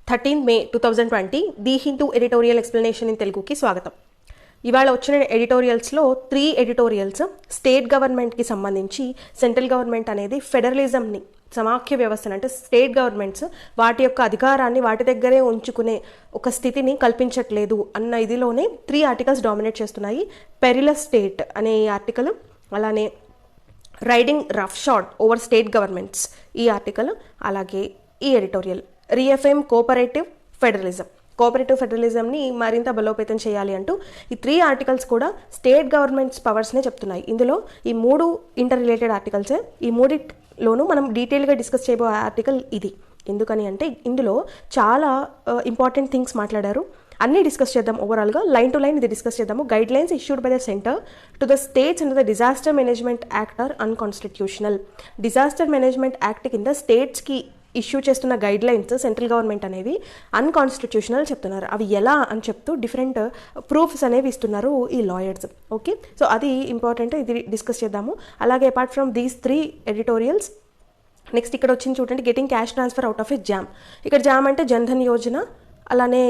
13 May 2020 the Hindu editorial explanation in తెలుగుకి స్వాగతం. ఇవాళ వచ్చిన ఎడిటోరియల్స్లో 3 ఎడిటోరియల్స్ స్టేట్ గవర్నమెంట్కి సంబంధించి సెంట్రల్ గవర్నమెంట్ అనేది ఫెడరలిజంని సమాఖ్య వ్యవస్థను అంటే స్టేట్ గవర్నమెంట్స్ వాటి యొక్క అధికారాన్ని వాటి దగ్గరే ఉంచుకునే ఒక స్థితిని కల్పించట్లేదు అన్న ఇదిలోనే 3 ఆర్టికల్స్ డామినేట్ చేస్తున్నాయి. పెరిలస్ స్టేట్ అనే ఈ ఆర్టికల్, అలానే రైడింగ్ రఫ్షాడ్ ఓవర్ స్టేట్ గవర్నమెంట్స్ ఈ ఆర్టికల్, అలాగే ఈ ఎడిటోరియల్ రీఎఫ్ఎం కోఆపరేటివ్ ఫెడరలిజంని మరింత బలోపేతం చేయాలి అంటూ ఈ 3 ఆర్టికల్స్ కూడా స్టేట్ గవర్నమెంట్స్ పవర్స్నే చెప్తున్నాయి. ఇందులో ఈ 3 ఇంటర్ రిలేటెడ్ ఆర్టికల్సే. ఈ మూడిలోనూ మనం డీటెయిల్గా డిస్కస్ చేయబోయే ఆర్టికల్ ఇది. ఎందుకని అంటే ఇందులో చాలా ఇంపార్టెంట్ థింగ్స్ మాట్లాడారు. అన్నీ డిస్కస్ చేద్దాం. ఓవరాల్గా లైన్ టు లైన్ ఇది డిస్కస్ చేద్దాము. Guidelines issued by the centre to the states and the disaster management act are unconstitutional. Disaster management act కింద స్టేట్స్కి ఇష్యూ చేస్తున్న గైడ్ లైన్స్ సెంట్రల్ గవర్నమెంట్ అనేవి అన్కాన్స్టిట్యూషనల్ చెప్తున్నారు. అవి ఎలా అని చెప్తూ డిఫరెంట్ ప్రూఫ్స్ అనేవి ఇస్తున్నారు ఈ లాయర్స్. ఓకే, సో అది ఇంపార్టెంట్, ఇది డిస్కస్ చేద్దాము. అలాగే apart from these 3 editorials next ఇక్కడ వచ్చింది చూడండి, getting cash transfer out of a jam. ఇక్కడ జామ్ అంటే జన్ధన్ యోజన, అలానే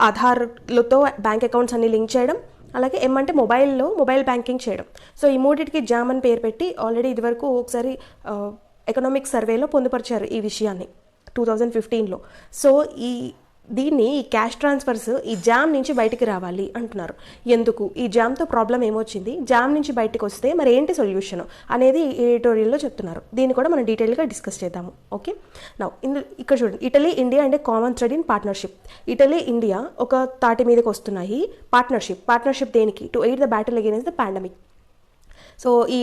ఆధార్లతో బ్యాంక్ అకౌంట్స్ అన్ని లింక్ చేయడం, అలాగే అంటే మొబైల్ బ్యాంకింగ్ చేయడం. సో ఈ మూడింటికి జామ్ అని పేరు పెట్టి ఆల్రెడీ ఇదివరకు ఒకసారి ఎకనామిక్ సర్వేలో పొందుపరిచారు ఈ విషయాన్ని 2015లో. సో దీన్ని ఈ క్యాష్ ట్రాన్స్ఫర్స్ ఈ జామ్ నుంచి బయటికి రావాలి అంటున్నారు. ఎందుకు ఈ జామ్తో ప్రాబ్లం ఏమొచ్చింది, జామ్ నుంచి బయటకు వస్తే మరి ఏంటి సొల్యూషన్ అనేది ఎడిటోరియల్లో చెప్తున్నారు. దీన్ని కూడా మనం డీటెయిల్గా డిస్కస్ చేద్దాము. ఓకే, నౌ ఇక్కడ చూడండి, Italy India and common thread in partnership. Italy India ఒక తాటి మీదకి వస్తున్నాయి. పార్ట్నర్షిప్ దేనికి? To aid the battle against the pandemic. So ఈ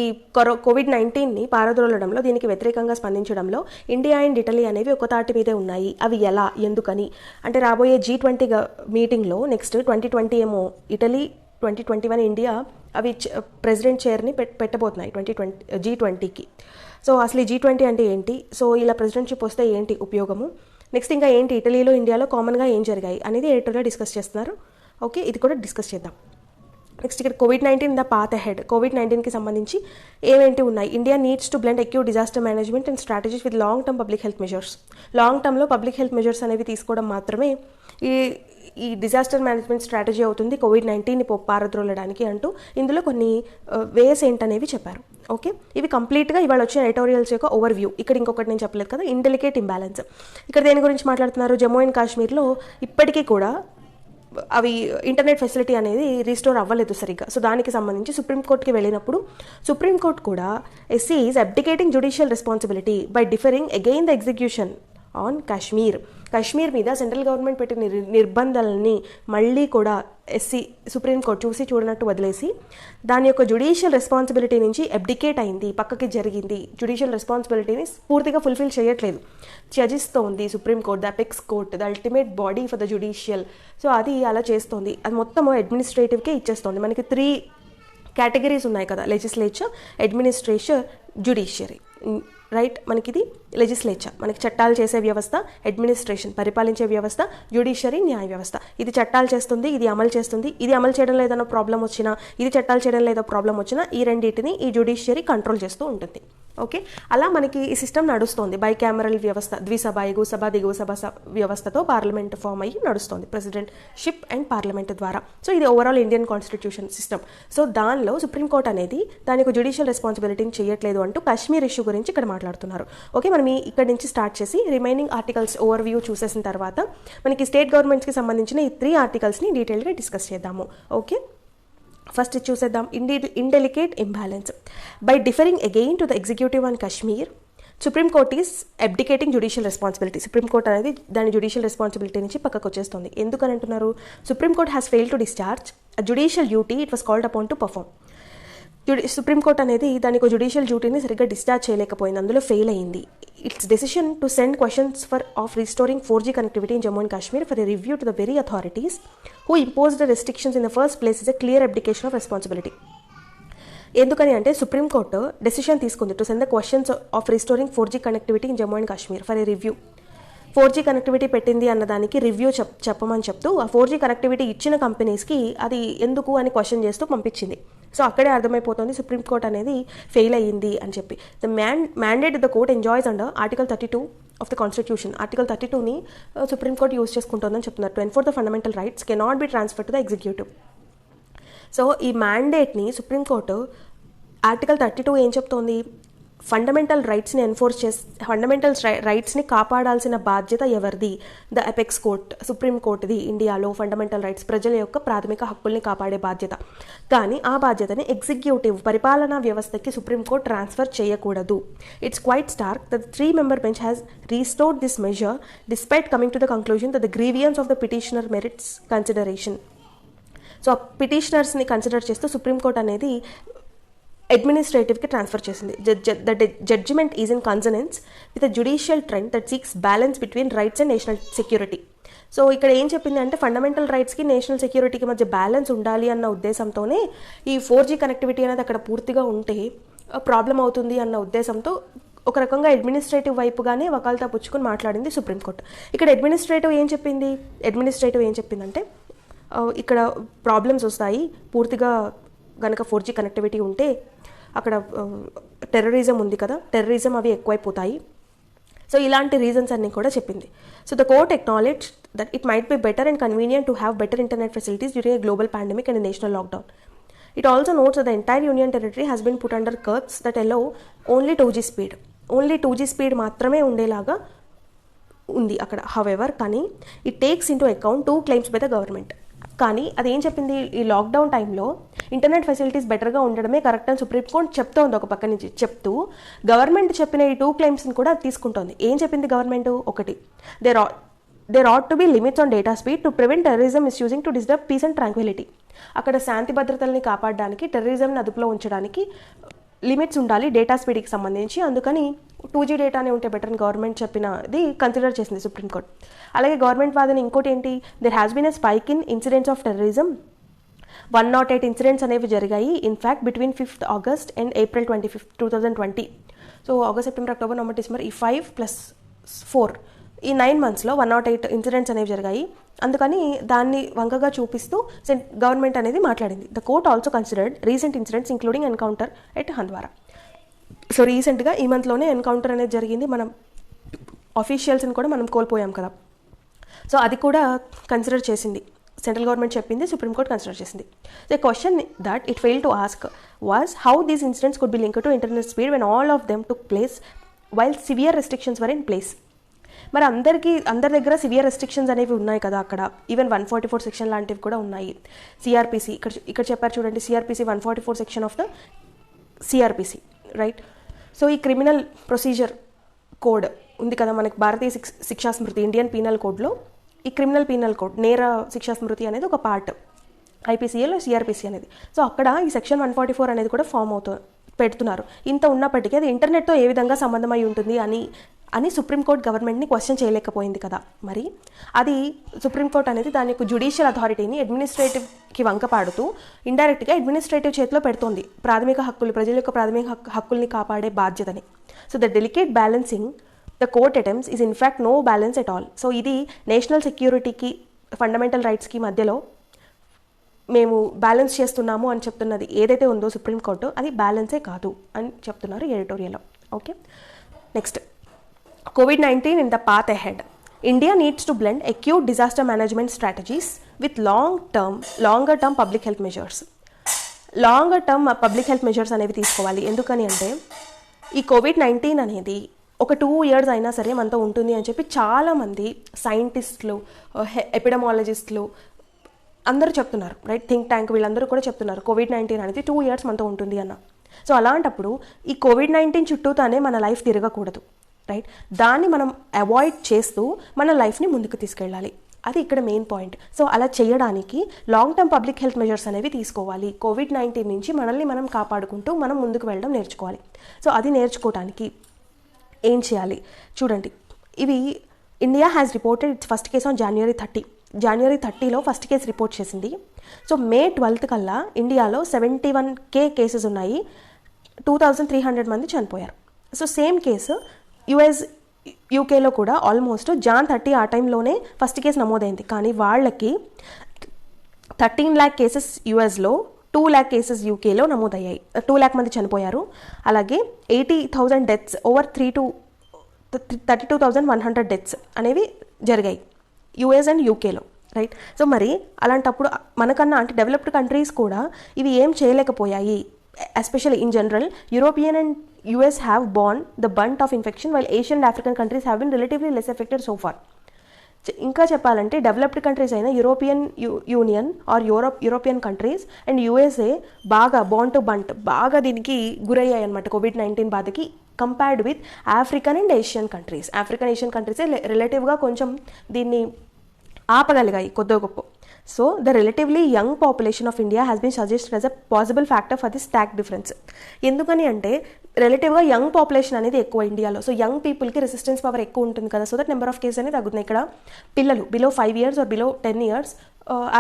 కోవిడ్-19ని పారద్రోలడంలో, దీనికి వ్యతిరేకంగా స్పందించడంలో ఇండియా అండ్ ఇటలీ అనేవి ఒక తాటి మీదే ఉన్నాయి. అవి ఎలా, ఎందుకని అంటే రాబోయే G20 మీటింగ్లో నెక్స్ట్ 2020 ఏమో ఇటలీ, 2021 ఇండియా, అవి ప్రెసిడెంట్ చైర్ని పెట్టబోతున్నాయి G20కి. సో అసలు ఈ G20 అంటే ఏంటి, సో ఇలా ప్రెసిడెంట్షిప్ వస్తే ఏంటి ఉపయోగము, నెక్స్ట్ ఇంకా ఏంటి ఇటలీలో ఇండియాలో కామన్గా ఏం జరిగాయి అనేది ఎడిటోరియల్ డిస్కస్ చేస్తున్నారు. ఓకే, ఇది కూడా డిస్కస్ చేద్దాం. నెక్స్ట్ ఇక్కడ కోవిడ్-19 ద పాత్ అహెడ్. కోవిడ్-19కి సంబంధించి ఏమేంటి ఉన్నాయి? India needs to blend acute disaster management and strategies with long term public health measures. Long టర్మ్లో పబ్లిక్ హెల్త్ మెజర్స్ అనేవి తీసుకోవడం మాత్రమే ఈ డిజాస్టర్ మేనేజ్మెంట్ స్ట్రాటజీ అవుతుంది కోవిడ్-19ని పారద్రోలడానికి అంటూ ఇందులో కొన్ని వేస్ ఏంటనేవి చెప్పారు. ఓకే, ఇవి కంప్లీట్గా ఇవాళ వచ్చిన ఎడిటోరియల్స్ యొక్క ఓవర్ వ్యూ. ఇక్కడ ఇంకొకటి నేను చెప్పలేదు కదా, ఇండెలికేట్ ఇంబ్యాలెన్స్. ఇక్కడ దేని గురించి మాట్లాడుతున్నారు? జమ్మూ అండ్ కాశ్మీర్లో ఇప్పటికీ కూడా అవి ఇంటర్నెట్ ఫెసిలిటీ అనేది రీస్టోర్ అవ్వలేదు సరిగ్గా. సో దానికి సంబంధించి సుప్రీంకోర్టుకి వెళ్ళినప్పుడు సుప్రీంకోర్టు కూడా SC is abdicating judicial responsibility by deferring again the execution on Kashmir మీద సెంట్రల్ గవర్నమెంట్ పెట్టిన నిర్బంధాలని మళ్ళీ కూడా సుప్రీంకోర్టు చూడనట్టు వదిలేసి దాని యొక్క జ్యుడిషియల్ రెస్పాన్సిబిలిటీ నుంచి అబ్డికేట్ అయింది, పక్కకి జరిగింది. జ్యుడిషియల్ రెస్పాన్సిబిలిటీని పూర్తిగా ఫుల్ఫిల్ చేయట్లేదు, త్యజిస్తోంది supreme court, the apex court, the ultimate body for the judicial. So అది అలా చేస్తోంది. అది మొత్తం అడ్మినిస్ట్రేటివ్కే ఇచ్చేస్తోంది. మనకి 3 కేటగిరీస్ ఉన్నాయి కదా, లెజిస్లేచర్, అడ్మినిస్ట్రేషన్, జ్యుడిషియరీ. రైట్, మనకి ఇది లెజిస్లేచర్, మనకి చట్టాలు చేసే వ్యవస్థ, అడ్మినిస్ట్రేషన్ పరిపాలించే వ్యవస్థ, జ్యుడిషియరీ న్యాయ వ్యవస్థ. ఇది చట్టాలు చేస్తుంది, ఇది అమలు చేస్తుంది. ఇది అమలు చేయడం లేదన్న ప్రాబ్లం వచ్చినా, ఇది చట్టాలు చేయడం లేదో ప్రాబ్లం వచ్చినా ఈ రెండింటిని ఈ జ్యుడిషియరీ కంట్రోల్ చేస్తూ ఉంటుంది. ఓకే, అలా మనకి ఈ సిస్టమ్ నడుస్తుంది. బైకామరల్ వ్యవస్థ, ద్విసభ, ఎగువ దిగువ సభ వ్యవస్థతో పార్లమెంట్ ఫామ్ అయ్యి నడుస్తుంది ప్రెసిడెంట్షిప్ అండ్ పార్లమెంట్ ద్వారా. సో ఇది overall Indian constitution system. So దానిలో సుప్రీంకోర్టు అనేది దానికి జ్యుడిషియల్ రెస్పాన్సిబిలిటీని చేయట్లేదు అంటూ కాశ్మీర్ ఇష్యూ గురించి ఇక్కడ మాట్లాడుతున్నారు. ఓకే, మనం ఇక్కడ నుంచి స్టార్ట్ చేసి రిమైనింగ్ ఆర్టికల్స్ ఓవర్ వ్యూ చూసేసిన తర్వాత మనకి స్టేట్ గవర్నమెంట్స్కి సంబంధించిన ఈ 3 ఆర్టికల్స్ని డీటెయిల్గా డిస్కస్ చేద్దాము. ఓకే, ఫస్ట్ చూసేద్దాం. Indelicate imbalance. By deferring again to the executive on Kashmir, supreme court is abdicating judicial responsibility. Supreme court అనేది దాని జ్యుడిషియల్ రెస్పాన్సిబిలిటీ నుంచి పక్కకు వచ్చేస్తుంది. ఎందుకని అంటున్నారు? Supreme court has fail to discharge a judicial duty it was called upon to perform. Supreme court అనేది దానికి judicial డ్యూటీని సరిగ్గా డిశ్చార్జ్ చేయలేకపోయింది, అందులో ఫెయిల్ అయింది. It's decision to send questions of restoring 4G connectivity in Jammu and Kashmir for a review to the very authorities who impose the restrictions in the first place is a clear అబ్డికేషన్ of responsibility. ఎందుకని అంటే supreme court decision తీసుకుంది to send the questions of restoring 4G connectivity in Jammu and Kashmir for a review. 4G connectivity పెట్టింది అన్నదానికి review చెప్పమని చెప్తూ ఆ 4G connectivity ఇచ్చిన కంపెనీస్కి అది ఎందుకు అని క్వశ్చన్ చేస్తూ పంపించింది. సో అక్కడే అర్థమైపోతుంది సుప్రీంకోర్టు అనేది ఫెయిల్ అయ్యింది అని చెప్పి. The mandate the court enjoys under article 32 of the constitution article 32ని సుప్రీంకోర్టు యూజ్ చేసుకుంటుందని చెప్తున్నారు. To enforce the fundamental rights cannot be transfer to the executive. So ఈ మ్యాండేట్ని సుప్రీంకోర్టు ఆర్టికల్ 32 ఏం చెప్తోంది, ఫండమెంటల్ రైట్స్ని ఎన్ఫోర్స్ ఫండమెంటల్ రైట్స్ని కాపాడాల్సిన బాధ్యత ఎవరిది, ద అపెక్స్ కోర్ట్, సుప్రీంకోర్టుది ఇండియాలో ఫండమెంటల్ రైట్స్, ప్రజల యొక్క ప్రాథమిక హక్కుల్ని కాపాడే బాధ్యత. కానీ ఆ బాధ్యతని ఎగ్జిక్యూటివ్ పరిపాలనా వ్యవస్థకి సుప్రీంకోర్టు ట్రాన్స్ఫర్ చేయకూడదు. It's quite stark that 3-member bench has restored this measure despite coming to the conclusion that the grievance of the petitioner merits consideration. So ఆ పిటిషనర్స్ని కన్సిడర్ చేస్తూ సుప్రీంకోర్టు అనేది అడ్మినిస్ట్రేటివ్కి ట్రాన్స్ఫర్ చేసింది. The judgement is in consonance with a judicial trend that seeks balance between rights and national security. So ఇక్కడ ఏం చెప్పింది అంటే ఫండమెంటల్ రైట్స్కి నేషనల్ సెక్యూరిటీకి మధ్య బ్యాలెన్స్ ఉండాలి అన్న ఉద్దేశంతోనే ఈ 4G కనెక్టివిటీ అనేది అక్కడ పూర్తిగా ఉంటే ప్రాబ్లం అవుతుంది అన్న ఉద్దేశంతో ఒక రకంగా అడ్మినిస్ట్రేటివ్ వైపుగానే వకాల్తా పుచ్చుకొని మాట్లాడింది సుప్రీంకోర్టు. ఇక్కడ అడ్మినిస్ట్రేటివ్ ఏం చెప్పిందంటే ఇక్కడ ప్రాబ్లమ్స్ వస్తాయి, పూర్తిగా కనుక 4G కనెక్టివిటీ ఉంటే అక్కడ టెర్రరిజం ఉంది కదా, టెర్రరిజం అవి ఎక్కువైపోతాయి. సో ఇలాంటి రీజన్స్ అన్నీ కూడా చెప్పింది. So the court acknowledged that it might be better and convenient to have better internet facilities during a global pandemic and a national lockdown. It also notes that the entire union territory has been put under curbs that allow only 2G speed మాత్రమే ఉండేలాగా ఉంది అక్కడ. However కానీ it takes into account 2 claims by the government. కానీ అదేం చెప్పింది, ఈ lockdown టైంలో ఇంటర్నెట్ ఫెసిలిటీస్ బెటర్గా ఉండడమే కరెక్ట్ అని సుప్రీంకోర్టు చెప్తోంది. ఒక పక్క నుంచి చెప్తూ గవర్నమెంట్ చెప్పిన ఈ 2 claimsని కూడా తీసుకుంటోంది. ఏం చెప్పింది గవర్నమెంట్, ఒకటి there ought to be limits on data speed to prevent terrorism misusing to disturb peace and tranquility. అక్కడ శాంతి భద్రతల్ని కాపాడడానికి, టెర్రరిజంని అదుపులో ఉంచడానికి లిమిట్స్ ఉండాలి డేటా స్పీడ్కి సంబంధించి. అందుకని 2G డేటానే ఉంటే బెటర్ అని గవర్నమెంట్ చెప్పినది కన్సిడర్ చేసింది సుప్రీంకోర్టు. అలాగే గవర్నమెంట్ వాదన ఇంకోటి ఏంటి, there has been a spike in incidents of terrorism. 108 incidents అనేవి జరిగాయి in fact between 5th August and April 25th, 2020. So August, September, October, November, December, ఈ 5+4 ఈ 9 monthsలో 108 ఇన్సిడెంట్స్ అనేవి జరిగాయి. అందుకని దాన్ని వంకగా చూపిస్తూ గవర్నమెంట్ అనేది మాట్లాడింది. The court also considered recent incidents including encounter at Handwara. So రీసెంట్గా ఈ మంత్లోనే ఎన్కౌంటర్ అనేది జరిగింది. మనం ఆఫీషియల్స్ని కూడా మనం కోల్పోయాం కదా. సో అది కూడా కన్సిడర్ చేసింది. సెంట్రల్ గవర్నమెంట్ చెప్పింది, సుప్రీంకోర్టు కన్సిడర్ చేసింది. The question that it fail to ask was how these incidents could be linked to internet speed when all of them took place while severe restrictions were in place. మరి అందరి దగ్గర severe restrictions అనేవి ఉన్నాయి కదా అక్కడ. Even 144 section లాంటివి కూడా ఉన్నాయి. సిఆర్పిసి ఇక్కడ చెప్పారు చూడండి, CrPC 144 section of the CrPC, right. So ఈ క్రిమినల్ ప్రొసీజర్ కోడ్ ఉంది కదా మనకి, భారతీయ శిక్షా స్మృతి, ఇండియన్ పీనల్ కోడ్లో ఈ క్రిమినల్ పీనల్ కోడ్, నేర శిక్షా స్మృతి అనేది ఒక పార్ట్ ఐపీసీఏలో సిఆర్పిసి అనేది. సో అక్కడ ఈ సెక్షన్ 144 అనేది కూడా ఫామ్ పెడుతున్నారు. ఇంత ఉన్నప్పటికీ అది ఇంటర్నెట్తో ఏ విధంగా సంబంధమై ఉంటుంది అని సుప్రీంకోర్టు గవర్నమెంట్ని క్వశ్చన్ చేయలేకపోయింది కదా. మరి అది సుప్రీంకోర్టు అనేది దాని యొక్క జ్యుడిషియల్ అథారిటీని అడ్మినిస్ట్రేటివ్కి వంకపాడుతూ ఇండైరెక్ట్గా అడ్మినిస్ట్రేటివ్ చేతిలో పెడుతోంది ప్రాథమిక హక్కులు, ప్రజల యొక్క ప్రాథమిక హక్కుల్ని కాపాడే బాధ్యతని. So the delicate balancing the court attempts is in fact no balance at all. So ఇది నేషనల్ సెక్యూరిటీకి, ఫండమెంటల్ రైట్స్కి మధ్యలో మేము బ్యాలెన్స్ చేస్తున్నాము అని చెప్తున్నది ఏదైతే ఉందో సుప్రీంకోర్టు, అది బ్యాలెన్సే కాదు అని చెప్తున్నారు ఎడిటోరియల్లో. Okay, next COVID-19 in the path ahead. India needs to blend acute disaster management strategies with longer term public health measures. Longer term public health measures అనేవి తీసుకోవాలి. ఎందుకని అంటే ఈ COVID-19 అనేది ఒక 2 years అయినా సరే మనతో ఉంటుంది అని చెప్పి చాలామంది సైంటిస్టులు, ఎపిడమాలజిస్టులు అందరూ చెప్తున్నారు, రైట్. థింక్ ట్యాంక్ వీళ్ళందరూ కూడా చెప్తున్నారు COVID-19 అనేది 2 years మనతో ఉంటుంది అన్న. సో అలాంటప్పుడు ఈ COVID-19 చుట్టూతానే మన లైఫ్ తిరగకూడదు, రైట్. దాన్ని మనం అవాయిడ్ చేస్తూ మన లైఫ్ని ముందుకు తీసుకెళ్ళాలి. అది ఇక్కడ మెయిన్ పాయింట్. సో అలా చేయడానికి long term public health measures అనేవి తీసుకోవాలి. COVID-19 నుంచి మనల్ని మనం కాపాడుకుంటూ మనం ముందుకు వెళ్ళడం నేర్చుకోవాలి. సో అది నేర్చుకోవడానికి ఏం చేయాలి చూడండి. ఇవి India has reported its first case on January 30. January 30లో ఫస్ట్ కేసు రిపోర్ట్ చేసింది. సో May 12 కల్లా ఇండియాలో 71K కేసెస్ ఉన్నాయి, 2300 మంది చనిపోయారు. సో సేమ్ కేసు యూకేలో కూడా ఆల్మోస్ట్ Jan 30 ఆ టైంలోనే ఫస్ట్ కేసు నమోదైంది. కానీ వాళ్ళకి 13 lakh కేసెస్ యూఎస్లో, 2 lakh కేసెస్ యూకేలో నమోదయ్యాయి. 2 lakh మంది చనిపోయారు. అలాగే 80,000 డెత్స్ ఓవర్ 32,100 డెత్స్ అనేవి జరిగాయి యుఎస్ అండ్ యూకేలో, రైట్. సో మరి అలాంటప్పుడు మనకన్నా అంటే డెవలప్డ్ కంట్రీస్ కూడా ఇవి ఏం చేయలేకపోయాయి. Especially in general European and US have borne the brunt of infection while Asian and African countries have been relatively less affected so far. ఇంకా చెప్పాలంటే డెవలప్డ్ కంట్రీస్ అయిన European union or European countries and USA బాగా bound to brunt బాగా దీనికి గురయ్యాయి అనమాట కోవిడ్-19 బాధకి compared with African and Asian countries. Asian కంట్రీసే రిలేటివ్గా కొంచెం దీన్ని ఆపగలిగాయి కొద్దో గొప్ప. So the relatively young population of India has been suggested as a possible factor for this tack difference. ఎందుకని అంటే రిలేటివ్గా యంగ్ పాపులేషన్ అనేది ఎక్కువ ఇండియాలో. సో యంగ్ పీపుల్కి రెసిస్టెన్స్ పవర్ ఎక్కువ ఉంటుంది కదా, so that number of cases అనేది తగ్గుతుంది. ఇక్కడ పిల్లలు below 5 years or below 10 years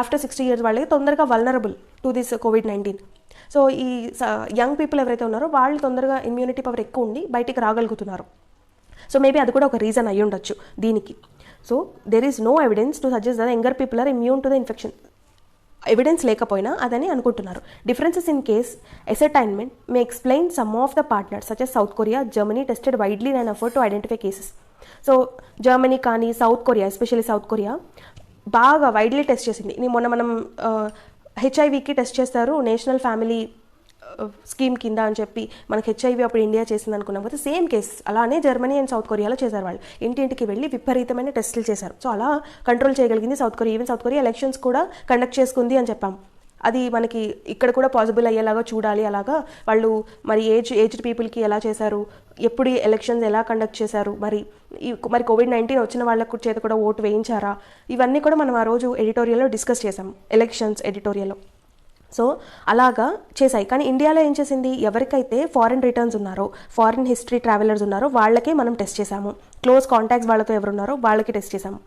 after 60 years వాళ్ళకి తొందరగా వల్నరబుల్ టు దిస్ కోవిడ్-19. సో ఈ యంగ్ పీపుల్ ఎవరైతే ఉన్నారో వాళ్ళు తొందరగా ఇమ్యూనిటీ పవర్ ఎక్కువ ఉండి బయటికి రాగలుగుతున్నారు. సో మేబీ అది కూడా ఒక రీజన్ అయ్యి ఉండొచ్చు దీనికి. So there is no evidence to suggest that younger people are immune to the infection. Evidence లేకపోయినా అదని అనుకుంటున్నారు. Differences in case ascertainment may explain some of the partners such as south Korea, Germany tested widely and effort to identify cases. So Germany కానీ south Korea, especially south Korea బాగా widely test చేసింది. మొన్న మనం హెచ్ఐవికి test చేస్తారు national family scheme కింద అని చెప్పి మనకి హెచ్ఐవి అప్పుడు ఇండియా చేసింది అనుకున్నాం కదా, సేమ్ కేస్ అలానే జర్మనీ అండ్ సౌత్ కొరియాలో చేశారు. వాళ్ళు ఇంటింటికి వెళ్ళి విపరీతమైన టెస్టులు చేశారు. సో అలా కంట్రోల్ చేయగలిగింది south Korea. Even south Korea elections కూడా కండక్ట్ చేసుకుంది అని చెప్పాం. అది మనకి ఇక్కడ కూడా పాసిబుల్ అయ్యేలాగా చూడాలి. అలాగా వాళ్ళు మరి ఏజ్డ్ పీపుల్కి ఎలా చేశారు, ఎప్పుడు ఎలక్షన్స్ ఎలా కండక్ట్ చేశారు, మరి కోవిడ్-19 వచ్చిన వాళ్ళకు చేత కూడా ఓటు వేయించారా, ఇవన్నీ కూడా మనం ఆ రోజు ఎడిటోరియల్లో డిస్కస్ చేసాం, ఎలక్షన్స్ ఎడిటోరియల్లో. సో అలాగా చేశాయి. కానీ ఇండియాలో ఏం చేసింది, ఎవరికైతే ఫారిన్ రిటర్న్స్ ఉన్నారో, ఫారిన్ హిస్టరీ ట్రావెలర్స్ ఉన్నారో వాళ్ళకే మనం టెస్ట్ చేసాము. క్లోజ్ కాంటాక్ట్స్ వాళ్ళతో ఎవరున్నారో వాళ్ళకి టెస్ట్ చేసాము.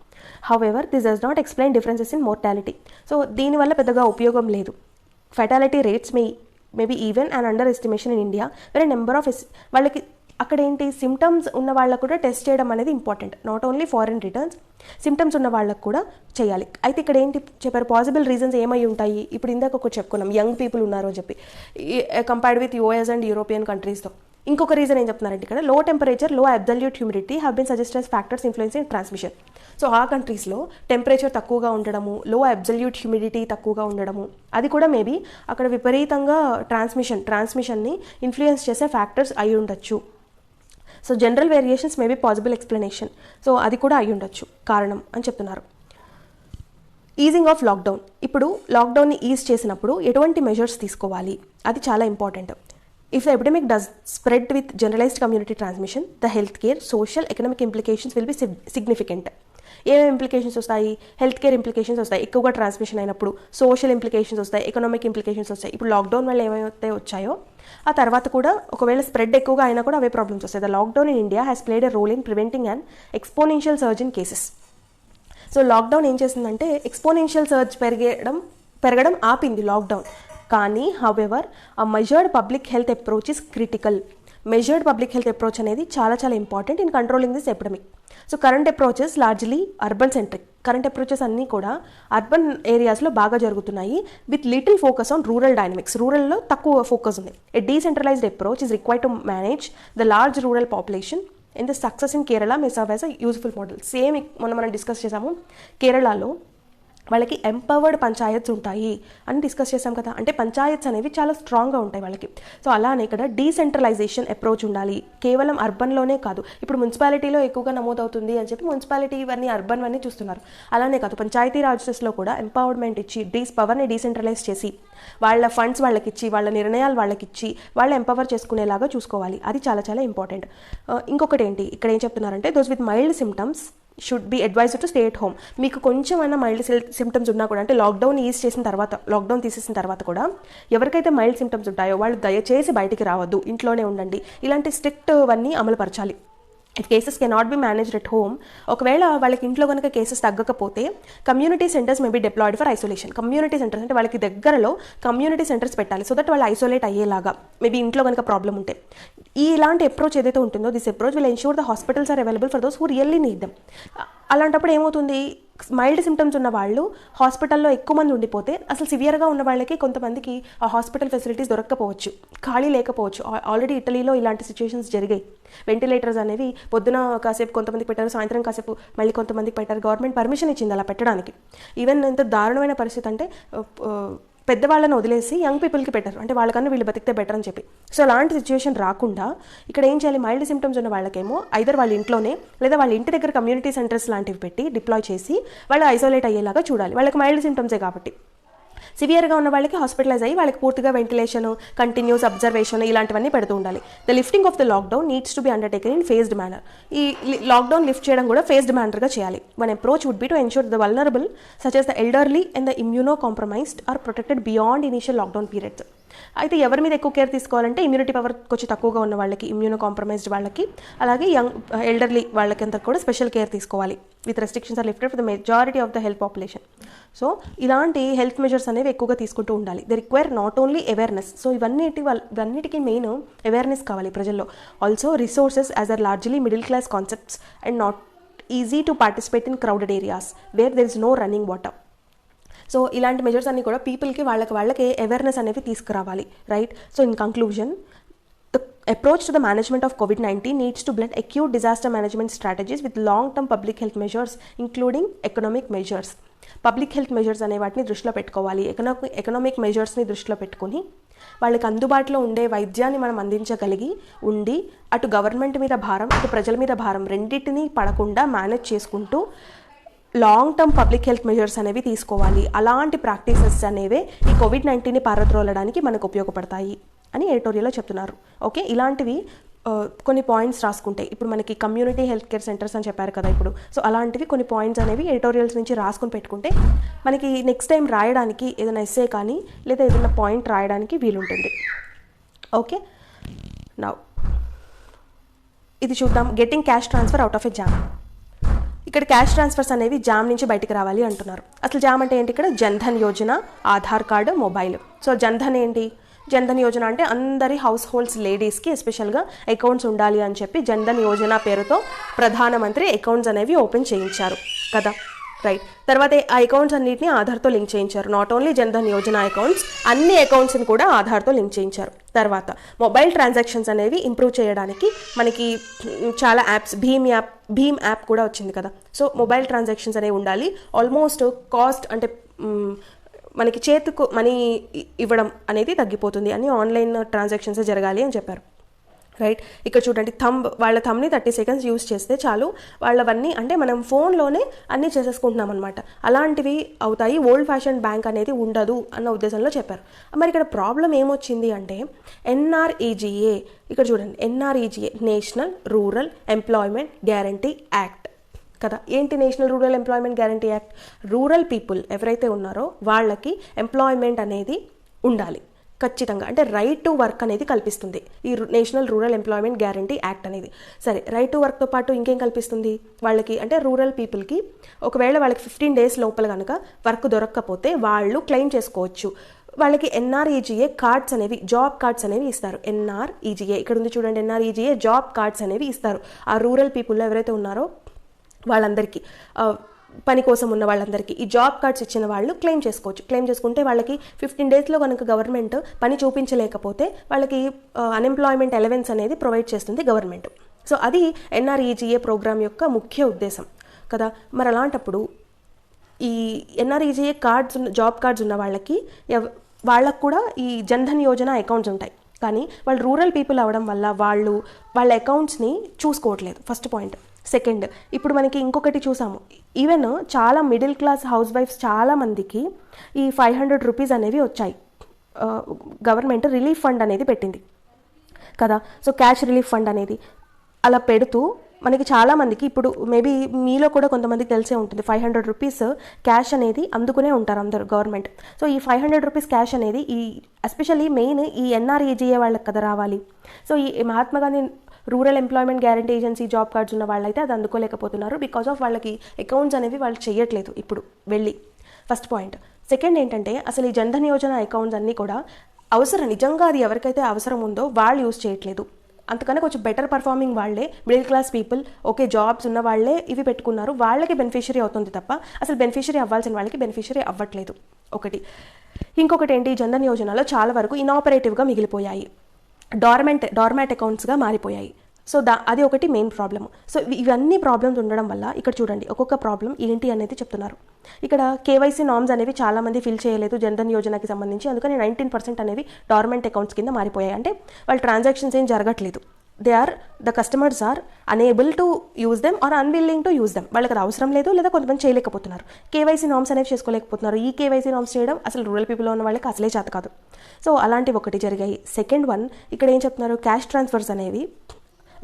However this does not explain differences in mortality. So దీనివల్ల పెద్దగా ఉపయోగం లేదు. Fatality rates maybe even and under estimation in India very number of వాళ్ళకి అక్కడ ఏంటి సిమ్టమ్స్ ఉన్న వాళ్ళకు కూడా టెస్ట్ చేయడం అనేది important. Not only foreign returns, symptoms ఉన్న వాళ్ళకు కూడా చేయాలి. అయితే ఇక్కడ ఏంటి చెప్పారు, పాసిబుల్ రీజన్స్ ఏమై ఉంటాయి. ఇప్పుడు ఇందాక ఒకటి చెప్పుకున్నాం, యంగ్ పీపుల్ ఉన్నారు అని చెప్పి compared with US and European కంట్రీస్తో. ఇంకొక రీజన్ ఏం చెప్తున్నారంటే ఇక్కడ low temperature, low absolute humidity have been suggested as factors influencing transmission. So ఆ కంట్రీస్లో టెంపరేచర్ తక్కువగా ఉండడము, లో అబ్సల్యూట్ హ్యూమిడిటీ తక్కువగా ఉండడము, అది కూడా మేబీ అక్కడ విపరీతంగా ట్రాన్స్మిషన్ని ఇన్ఫ్లుయెన్స్ చేసే ఫ్యాక్టర్స్ అయి ఉండొచ్చు. So general variations maybe possible explanation. So అది కూడా అయి ఉండొచ్చు కారణం అని చెప్తున్నారు. Easing of lockdown. ఇప్పుడు లాక్డౌన్ని ఈజ్ చేసినప్పుడు ఎటువంటి మెజర్స్ తీసుకోవాలి, అది చాలా important. If the epidemic does spread with generalised community transmission, the health care, social, economic implications will be significant. ఏమేమి ఇంప్లికేషన్స్ వస్తాయి, హెల్త్ కేర్ ఇంప్లికేషన్స్ వస్తాయి ఎక్కువగా ట్రాన్స్మిషన్ అయినప్పుడు, సోషల్ ఇంప్లికేషన్స్ వస్తాయి, ఎకనామిక్ ఇంప్లికేషన్స్ వస్తాయి. ఇప్పుడు లాక్డౌన్ వల్ల ఏమైతే వచ్చాయో ఆ తర్వాత కూడా ఒకవేళ స్ప్రెడ్ ఎక్కువగా అయినా కూడా అవే ప్రాబ్లమ్స్ వస్తాయి. The lockdown in India has played a role in preventing and exponential surge in cases. So lockdown ఏం చేసిందంటే ఎక్స్పోనెన్షియల్ సర్జ్ పెరగడం ఆపింది లాక్డౌన్. కానీ however a measured public health approach is critical. Measured public health approach అనేది చాలా చాలా important in controlling this epidemic. So current approaches largely urban centric. Current approaches అన్నీ కూడా అర్బన్ ఏరియాస్లో బాగా జరుగుతున్నాయి with little focus on rural dynamics. రూరల్లో తక్కువ ఫోకస్ ఉంది. A decentralised approach is required to manage the large rural population. And the success in Kerala may serve as a useful model. Same మనం discuss చేసాము, కేరళలో వాళ్ళకి ఎంపవర్డ్ పంచాయత్స్ ఉంటాయి అని discuss చేసాం కదా, అంటే పంచాయత్స్ అనేవి చాలా స్ట్రాంగ్గా ఉంటాయి వాళ్ళకి. సో అలానే ఇక్కడ డీసెంట్రలైజేషన్ అప్రోచ్ ఉండాలి. కేవలం అర్బన్లోనే కాదు, ఇప్పుడు మున్సిపాలిటీలో ఎక్కువగా నమోదవుతుంది అని చెప్పి మున్సిపాలిటీ ఇవన్నీ అర్బన్ అన్నీ చూస్తున్నారు. అలానే కాదు, పంచాయతీ రాజెస్లో కూడా ఎంపవర్మెంట్ ఇచ్చి పవర్ని డీసెంట్రలైజ్ చేసి వాళ్ళ ఫండ్స్ వాళ్ళకి ఇచ్చి, వాళ్ళ నిర్ణయాలు వాళ్ళకి ఇచ్చి, వాళ్ళు ఎంపవర్ చేసుకునేలాగా చూసుకోవాలి. అది చాలా చాలా ఇంపార్టెంట్. ఇంకొకటి ఏంటి ఇక్కడ ఏం చెప్తున్నారంటే those with mild symptoms should be advised to stay at home. మీకు కొంచెమైనా మైల్డ్ సిమ్టమ్స్ ఉన్నా కూడా, అంటే లాక్డౌన్ తీసేసిన తర్వాత కూడా ఎవరికైతే మైల్డ్ సిమ్టమ్స్ ఉంటాయో వాళ్ళు దయచేసి బయటికి రావద్దు, ఇంట్లోనే ఉండండి. ఇలాంటి స్ట్రిక్ట్ అవన్నీ అమలు పరచాలి. If cases cannot be managed at home, ఒకవేళ వాళ్ళకి ఇంట్లో కనుక కేసెస్ తగ్గకపోతే community centres may be deployed for isolation. Community centres అంటే వాళ్ళకి దగ్గరలో కమ్యూనిటీ సెంటర్స్ పెట్టాలి, సో దట్ వాళ్ళు ఐసోలేట్ అయ్యేలాగా, మేబీ ఇంట్లో కనుక ప్రాబ్లం ఉంటే. ఇలాంటి అప్రోచ్ ఏదైతే ఉంటుందో this approach will ensure the hospitals are available for those who really need them. అలాంటప్పుడు ఏమవుతుంది, మైల్డ్ సిమ్టమ్స్ ఉన్న వాళ్ళు హాస్పిటల్లో ఎక్కువ మంది ఉండిపోతే అసలు సివియర్గా ఉన్న వాళ్ళకి కొంతమందికి ఆ హాస్పిటల్ ఫెసిలిటీస్ దొరక్కపోవచ్చు, ఖాళీ లేకపోవచ్చు. ఆల్రెడీ ఇటలీలో ఇలాంటి సిచ్యువేషన్స్ జరిగాయి. వెంటిలేటర్స్ అనేవి పొద్దున కాసేపు కొంతమందికి పెట్టారు, సాయంత్రం కాసేపు మళ్ళీ కొంతమందికి పెట్టారు. గవర్నమెంట్ పర్మిషన్ ఇచ్చింది అలా పెట్టడానికి. ఈవెన్ ఎంత దారుణమైన పరిస్థితి అంటే పెద్దవాళ్ళని వదిలేసి యంగ్ పీపుల్కి పెట్టారు, అంటే వాళ్ళకన్నా వీళ్ళు బతికితే బెటర్ అని చెప్పి. సో అలాంటి సిచ్యువేషన్ రాకుండా ఇక్కడ ఏం చేయాలి, మైల్డ్ సిమ్టమ్స్ ఉన్న వాళ్ళకేమో ఐదర్ వాళ్ళ ఇంట్లోనే లేదా వాళ్ళ ఇంటి దగ్గర కమ్యూనిటీ సెంటర్స్ లాంటివి పెట్టి డిప్లాయ్ చేసి వాళ్ళు ఐసోలేట్ అయ్యేలాగా చూడాలి. వాళ్ళకి మైల్డ్ సిమ్టమ్సే కాబట్టి. సివియర్గా ఉన్న వాళ్ళకి హాస్పిటలైజ్ అయ్యి వాళ్ళకి పూర్తిగా వెంటిలేషన్, కంటిన్యూస్ అబ్జర్వేషన్ ఇలాంటివన్నీ పెడుతూ ఉండాలి. The lifting of the lockdown needs to be undertaken in phased manner. ఈ లాక్డౌన్ లిఫ్ట్ చేయడం కూడా ఫేజ్డ్ మేనర్గా చేయాలి. One approach would be to ensure the vulnerable such as the elderly and the immunocompromised are protected beyond initial lockdown periods. అయితే ఎవరి మీద ఎక్కువ care తీసుకోవాలంటే ఇమ్యూనిటీ పవర్ కొంచెం తక్కువగా ఉన్న వాళ్ళకి, ఇమ్యూనో కాంప్రమైజ్డ్ వాళ్ళకి, అలాగే ఎల్డర్లీ వాళ్ళకి అంతా కూడా స్పెషల్ కేర్ తీసుకోవాలి. With restrictions are lifted for the majority of the health population. So ఇలాంటి హెల్త్ మెజర్స్ అనేవి ఎక్కువగా తీసుకుంటూ ఉండాలి. They require not only awareness. So ఇవన్నిటికీ మెయిన్ అవేర్నెస్ కావాలి ప్రజల్లో. Also resources as are largely middle class concepts and not easy to participate in crowded areas where there is no running water. So ఇలాంటి measures అన్నీ కూడా పీపుల్కి వాళ్ళకి awareness అనేవి తీసుకురావాలి, right? So in conclusion, the approach to the management of COVID-19 needs to blend acute disaster management strategies with long-term public health measures, including economic measures. Public health measures అనే వాటిని దృష్టిలో పెట్టుకోవాలి. ఎకనామిక్ మెజర్స్ని దృష్టిలో పెట్టుకుని వాళ్ళకి అందుబాటులో ఉండే వైద్యాన్ని మనం అందించగలిగి ఉండి అటు గవర్నమెంట్ మీద భారం, అటు ప్రజల మీద భారం రెండింటినీ పడకుండా మేనేజ్ చేసుకుంటూ long term public health measures అనేవి తీసుకోవాలి. అలాంటి ప్రాక్టీసెస్ అనేవే ఈ COVID-19ని పారద్రోలడానికి మనకు ఉపయోగపడతాయి అని ఎడిటోరియల్లో చెప్తున్నారు. ఓకే, ఇలాంటివి కొన్ని పాయింట్స్ రాసుకుంటే, ఇప్పుడు మనకి కమ్యూనిటీ హెల్త్ కేర్ సెంటర్స్ అని చెప్పారు కదా ఇప్పుడు, సో అలాంటివి కొన్ని పాయింట్స్ అనేవి ఎడిటోరియల్స్ నుంచి రాసుకుని పెట్టుకుంటే మనకి నెక్స్ట్ టైం రాయడానికి ఏదైనా ఎస్సే కానీ లేదా ఏదైనా పాయింట్ రాయడానికి వీలుంటుంది. ఓకే, నౌ ఇది చూద్దాం. Getting cash transfer out of a jam. ఇక్కడ క్యాష్ ట్రాన్స్ఫర్స్ అనేవి జామ్ నుంచి బయటికి రావాలి అంటున్నారు. అసలు జామ్ అంటే ఏంటి? ఇక్కడ Jan Dhan Yojana, Aadhaar card, mobile. So Jan Dhan ఏంటి? జన్ధన్ యోజన అంటే అందరి హౌస్ హోల్డ్స్ లేడీస్కి ఎస్పెషల్గా అకౌంట్స్ ఉండాలి అని చెప్పి జన్ధన్ యోజన పేరుతో ప్రధానమంత్రి అకౌంట్స్ అనేవి ఓపెన్ చేయించారు కదా, రైట్? తర్వాత ఆ అకౌంట్స్ అన్నింటినీ ఆధార్తో లింక్ చేయించారు. Not only Jan Dhan Yojana accounts, అన్ని అకౌంట్స్ని కూడా ఆధార్తో లింక్ చేయించారు. తర్వాత మొబైల్ ట్రాన్సాక్షన్స్ అనేవి ఇంప్రూవ్ చేయడానికి మనకి చాలా యాప్స్, భీమ్ యాప్ కూడా వచ్చింది కదా. సో మొబైల్ ట్రాన్సాక్షన్స్ అనేవి ఉండాలి. ఆల్మోస్ట్ కాస్ట్ అంటే మనకి చేతుకు మనీ ఇవ్వడం అనేది తగ్గిపోతుంది అని ఆన్లైన్ ట్రాన్సాక్షన్స్ జరగాలి అని చెప్పారు, రైట్? ఇక్కడ చూడండి, వాళ్ళ థంబ్ని 30 సెకండ్స్ యూస్ చేస్తే చాలు వాళ్ళవన్నీ, అంటే మనం ఫోన్లోనే అన్నీ చేసేసుకుంటున్నాం అనమాట, అలాంటివి అవుతాయి. ఓల్డ్ ఫ్యాషన్ బ్యాంక్ అనేది ఉండదు అన్న ఉద్దేశంలో చెప్పారు. మరి ఇక్కడ ప్రాబ్లం ఏమొచ్చింది అంటే NREGA, ఇక్కడ చూడండి, NREGA national rural employment guarantee act కదా. ఏంటి national rural employment guarantee act? Rural people ఎవరైతే ఉన్నారో వాళ్ళకి ఎంప్లాయ్మెంట్ అనేది ఉండాలి ఖచ్చితంగా, అంటే రైట్ టు వర్క్ అనేది కల్పిస్తుంది ఈ national rural employment guarantee act అనేది. సరే, రైట్ టు వర్క్తో పాటు ఇంకేం కల్పిస్తుంది వాళ్ళకి అంటే రూరల్ పీపుల్కి ఒకవేళ వాళ్ళకి 15 days లోపల కనుక వర్క్ దొరక్కపోతే వాళ్ళు క్లెయిమ్ చేసుకోవచ్చు. వాళ్ళకి NREGA కార్డ్స్ అనేవి, జాబ్ కార్డ్స్ అనేవి ఇస్తారు. NREGA ఇక్కడ ఉంది చూడండి, NREGA జాబ్ కార్డ్స్ అనేవి ఇస్తారు. ఆ రూరల్ పీపుల్లో ఎవరైతే ఉన్నారో వాళ్ళందరికీ, పని కోసం ఉన్న వాళ్ళందరికీ ఈ జాబ్ కార్డ్స్ ఇచ్చిన వాళ్ళు క్లెయిమ్ చేసుకోవచ్చు. క్లెయిమ్ చేసుకుంటే వాళ్ళకి 15 daysలో కనుక గవర్నమెంట్ పని చూపించలేకపోతే వాళ్ళకి అన్ఎంప్లాయ్మెంట్ అలవెన్స్ అనేది ప్రొవైడ్ చేస్తుంది గవర్నమెంట్. సో అది NREGA ప్రోగ్రామ్ యొక్క ముఖ్య ఉద్దేశం కదా. మరి అలాంటప్పుడు ఈ NREGA కార్డ్స్, జాబ్ కార్డ్స్ ఉన్న వాళ్ళకి కూడా ఈ జన్ధన్ యోజన అకౌంట్స్ ఉంటాయి, కానీ వాళ్ళు రూరల్ పీపుల్ అవ్వడం వల్ల వాళ్ళ అకౌంట్స్ని చూసుకోవట్లేదు. First point. సెకండ్, ఇప్పుడు మనకి ఇంకొకటి చూసాము, ఈవెన్ చాలా మిడిల్ క్లాస్ హౌస్ వైఫ్స్ చాలామందికి ఈ 500 రూపీస్ అనేవి వచ్చాయి. గవర్నమెంట్ రిలీఫ్ ఫండ్ అనేది పెట్టింది కదా. సో క్యాష్ రిలీఫ్ ఫండ్ అనేది అలా పెడుతూ మనకి చాలామందికి, ఇప్పుడు మేబీ మీలో కూడా కొంతమందికి తెలిసే ఉంటుంది, 500 రూపీస్ క్యాష్ అనేది అందుకునే ఉంటారు అందరు గవర్నమెంట్. సో ఈ 500 రూపీస్ క్యాష్ అనేది ఎస్పెషల్లీ మెయిన్ ఈ NREGA వాళ్ళకి కదా రావాలి. సో ఈ Mahatma Gandhi rural employment guarantee agency job cards ఉన్న వాళ్ళైతే అది అందుకోలేకపోతున్నారు. బికాస్ ఆఫ్ వాళ్ళకి అకౌంట్స్ అనేవి వాళ్ళు చేయట్లేదు ఇప్పుడు వెళ్ళి. First point. సెకండ్ ఏంటంటే అసలు ఈ జన్ధన్ యోజన అకౌంట్స్ అన్నీ కూడా అవసరం, నిజంగా అది ఎవరికైతే అవసరం ఉందో వాళ్ళు యూజ్ చేయట్లేదు. అంతకన్నా కొంచెం బెటర్ పర్ఫార్మింగ్ వాళ్ళే, middle class people, okay jobs ఉన్న వాళ్ళే ఇవి పెట్టుకున్నారు, వాళ్ళకి బెనిఫిషియరీ అవుతుంది తప్ప అసలు బెనిఫిషియరీ అవ్వాల్సిన వాళ్ళకి బెనిఫిషియరీ అవ్వట్లేదు ఒకటి. ఇంకొకటి ఏంటి, జన్ధన్ యోజనలో చాలా వరకు ఇనాపరేటివ్గా మిగిలిపోయాయి, డార్మాట్ అకౌంట్స్గా మారిపోయాయి. సో అది ఒకటి మెయిన్ ప్రాబ్లమ్. సో ఇవన్నీ ప్రాబ్లమ్స్ ఉండడం వల్ల ఇక్కడ చూడండి ఒక్కొక్క ప్రాబ్లం ఏంటి అనేది చెప్తున్నారు. ఇక్కడ కేవైసీ నామ్స్ అనేవి చాలామంది ఫిల్ చేయలేదు జన్ధన్ యోజనకి సంబంధించి, అందుకని 19% అనేవి డార్మెంట్ అకౌంట్స్ కింద మారిపోయాయి. అంటే వాళ్ళ ట్రాన్సాక్షన్స్ ఏం జరగట్లేదు, the customers are unable to use them or unwilling to use them. వాళ్ళకి అది అవసరం లేదు, లేదా కొంతమంది చేయలేకపోతున్నారు, కేవైసీ నామ్స్ అనేవి చేసుకోలేకపోతున్నారు. ఈ కేవైసీ నామ్స్ చేయడం అసలు రూరల్ పీపుల్లో ఉన్న వాళ్ళకి అసలే చేత కాదు. సో అలాంటివి ఒకటి జరిగాయి. సెకండ్ వన్, ఇక్కడ ఏం చెప్తున్నారు, క్యాష్ ట్రాన్స్ఫర్స్ అనేవి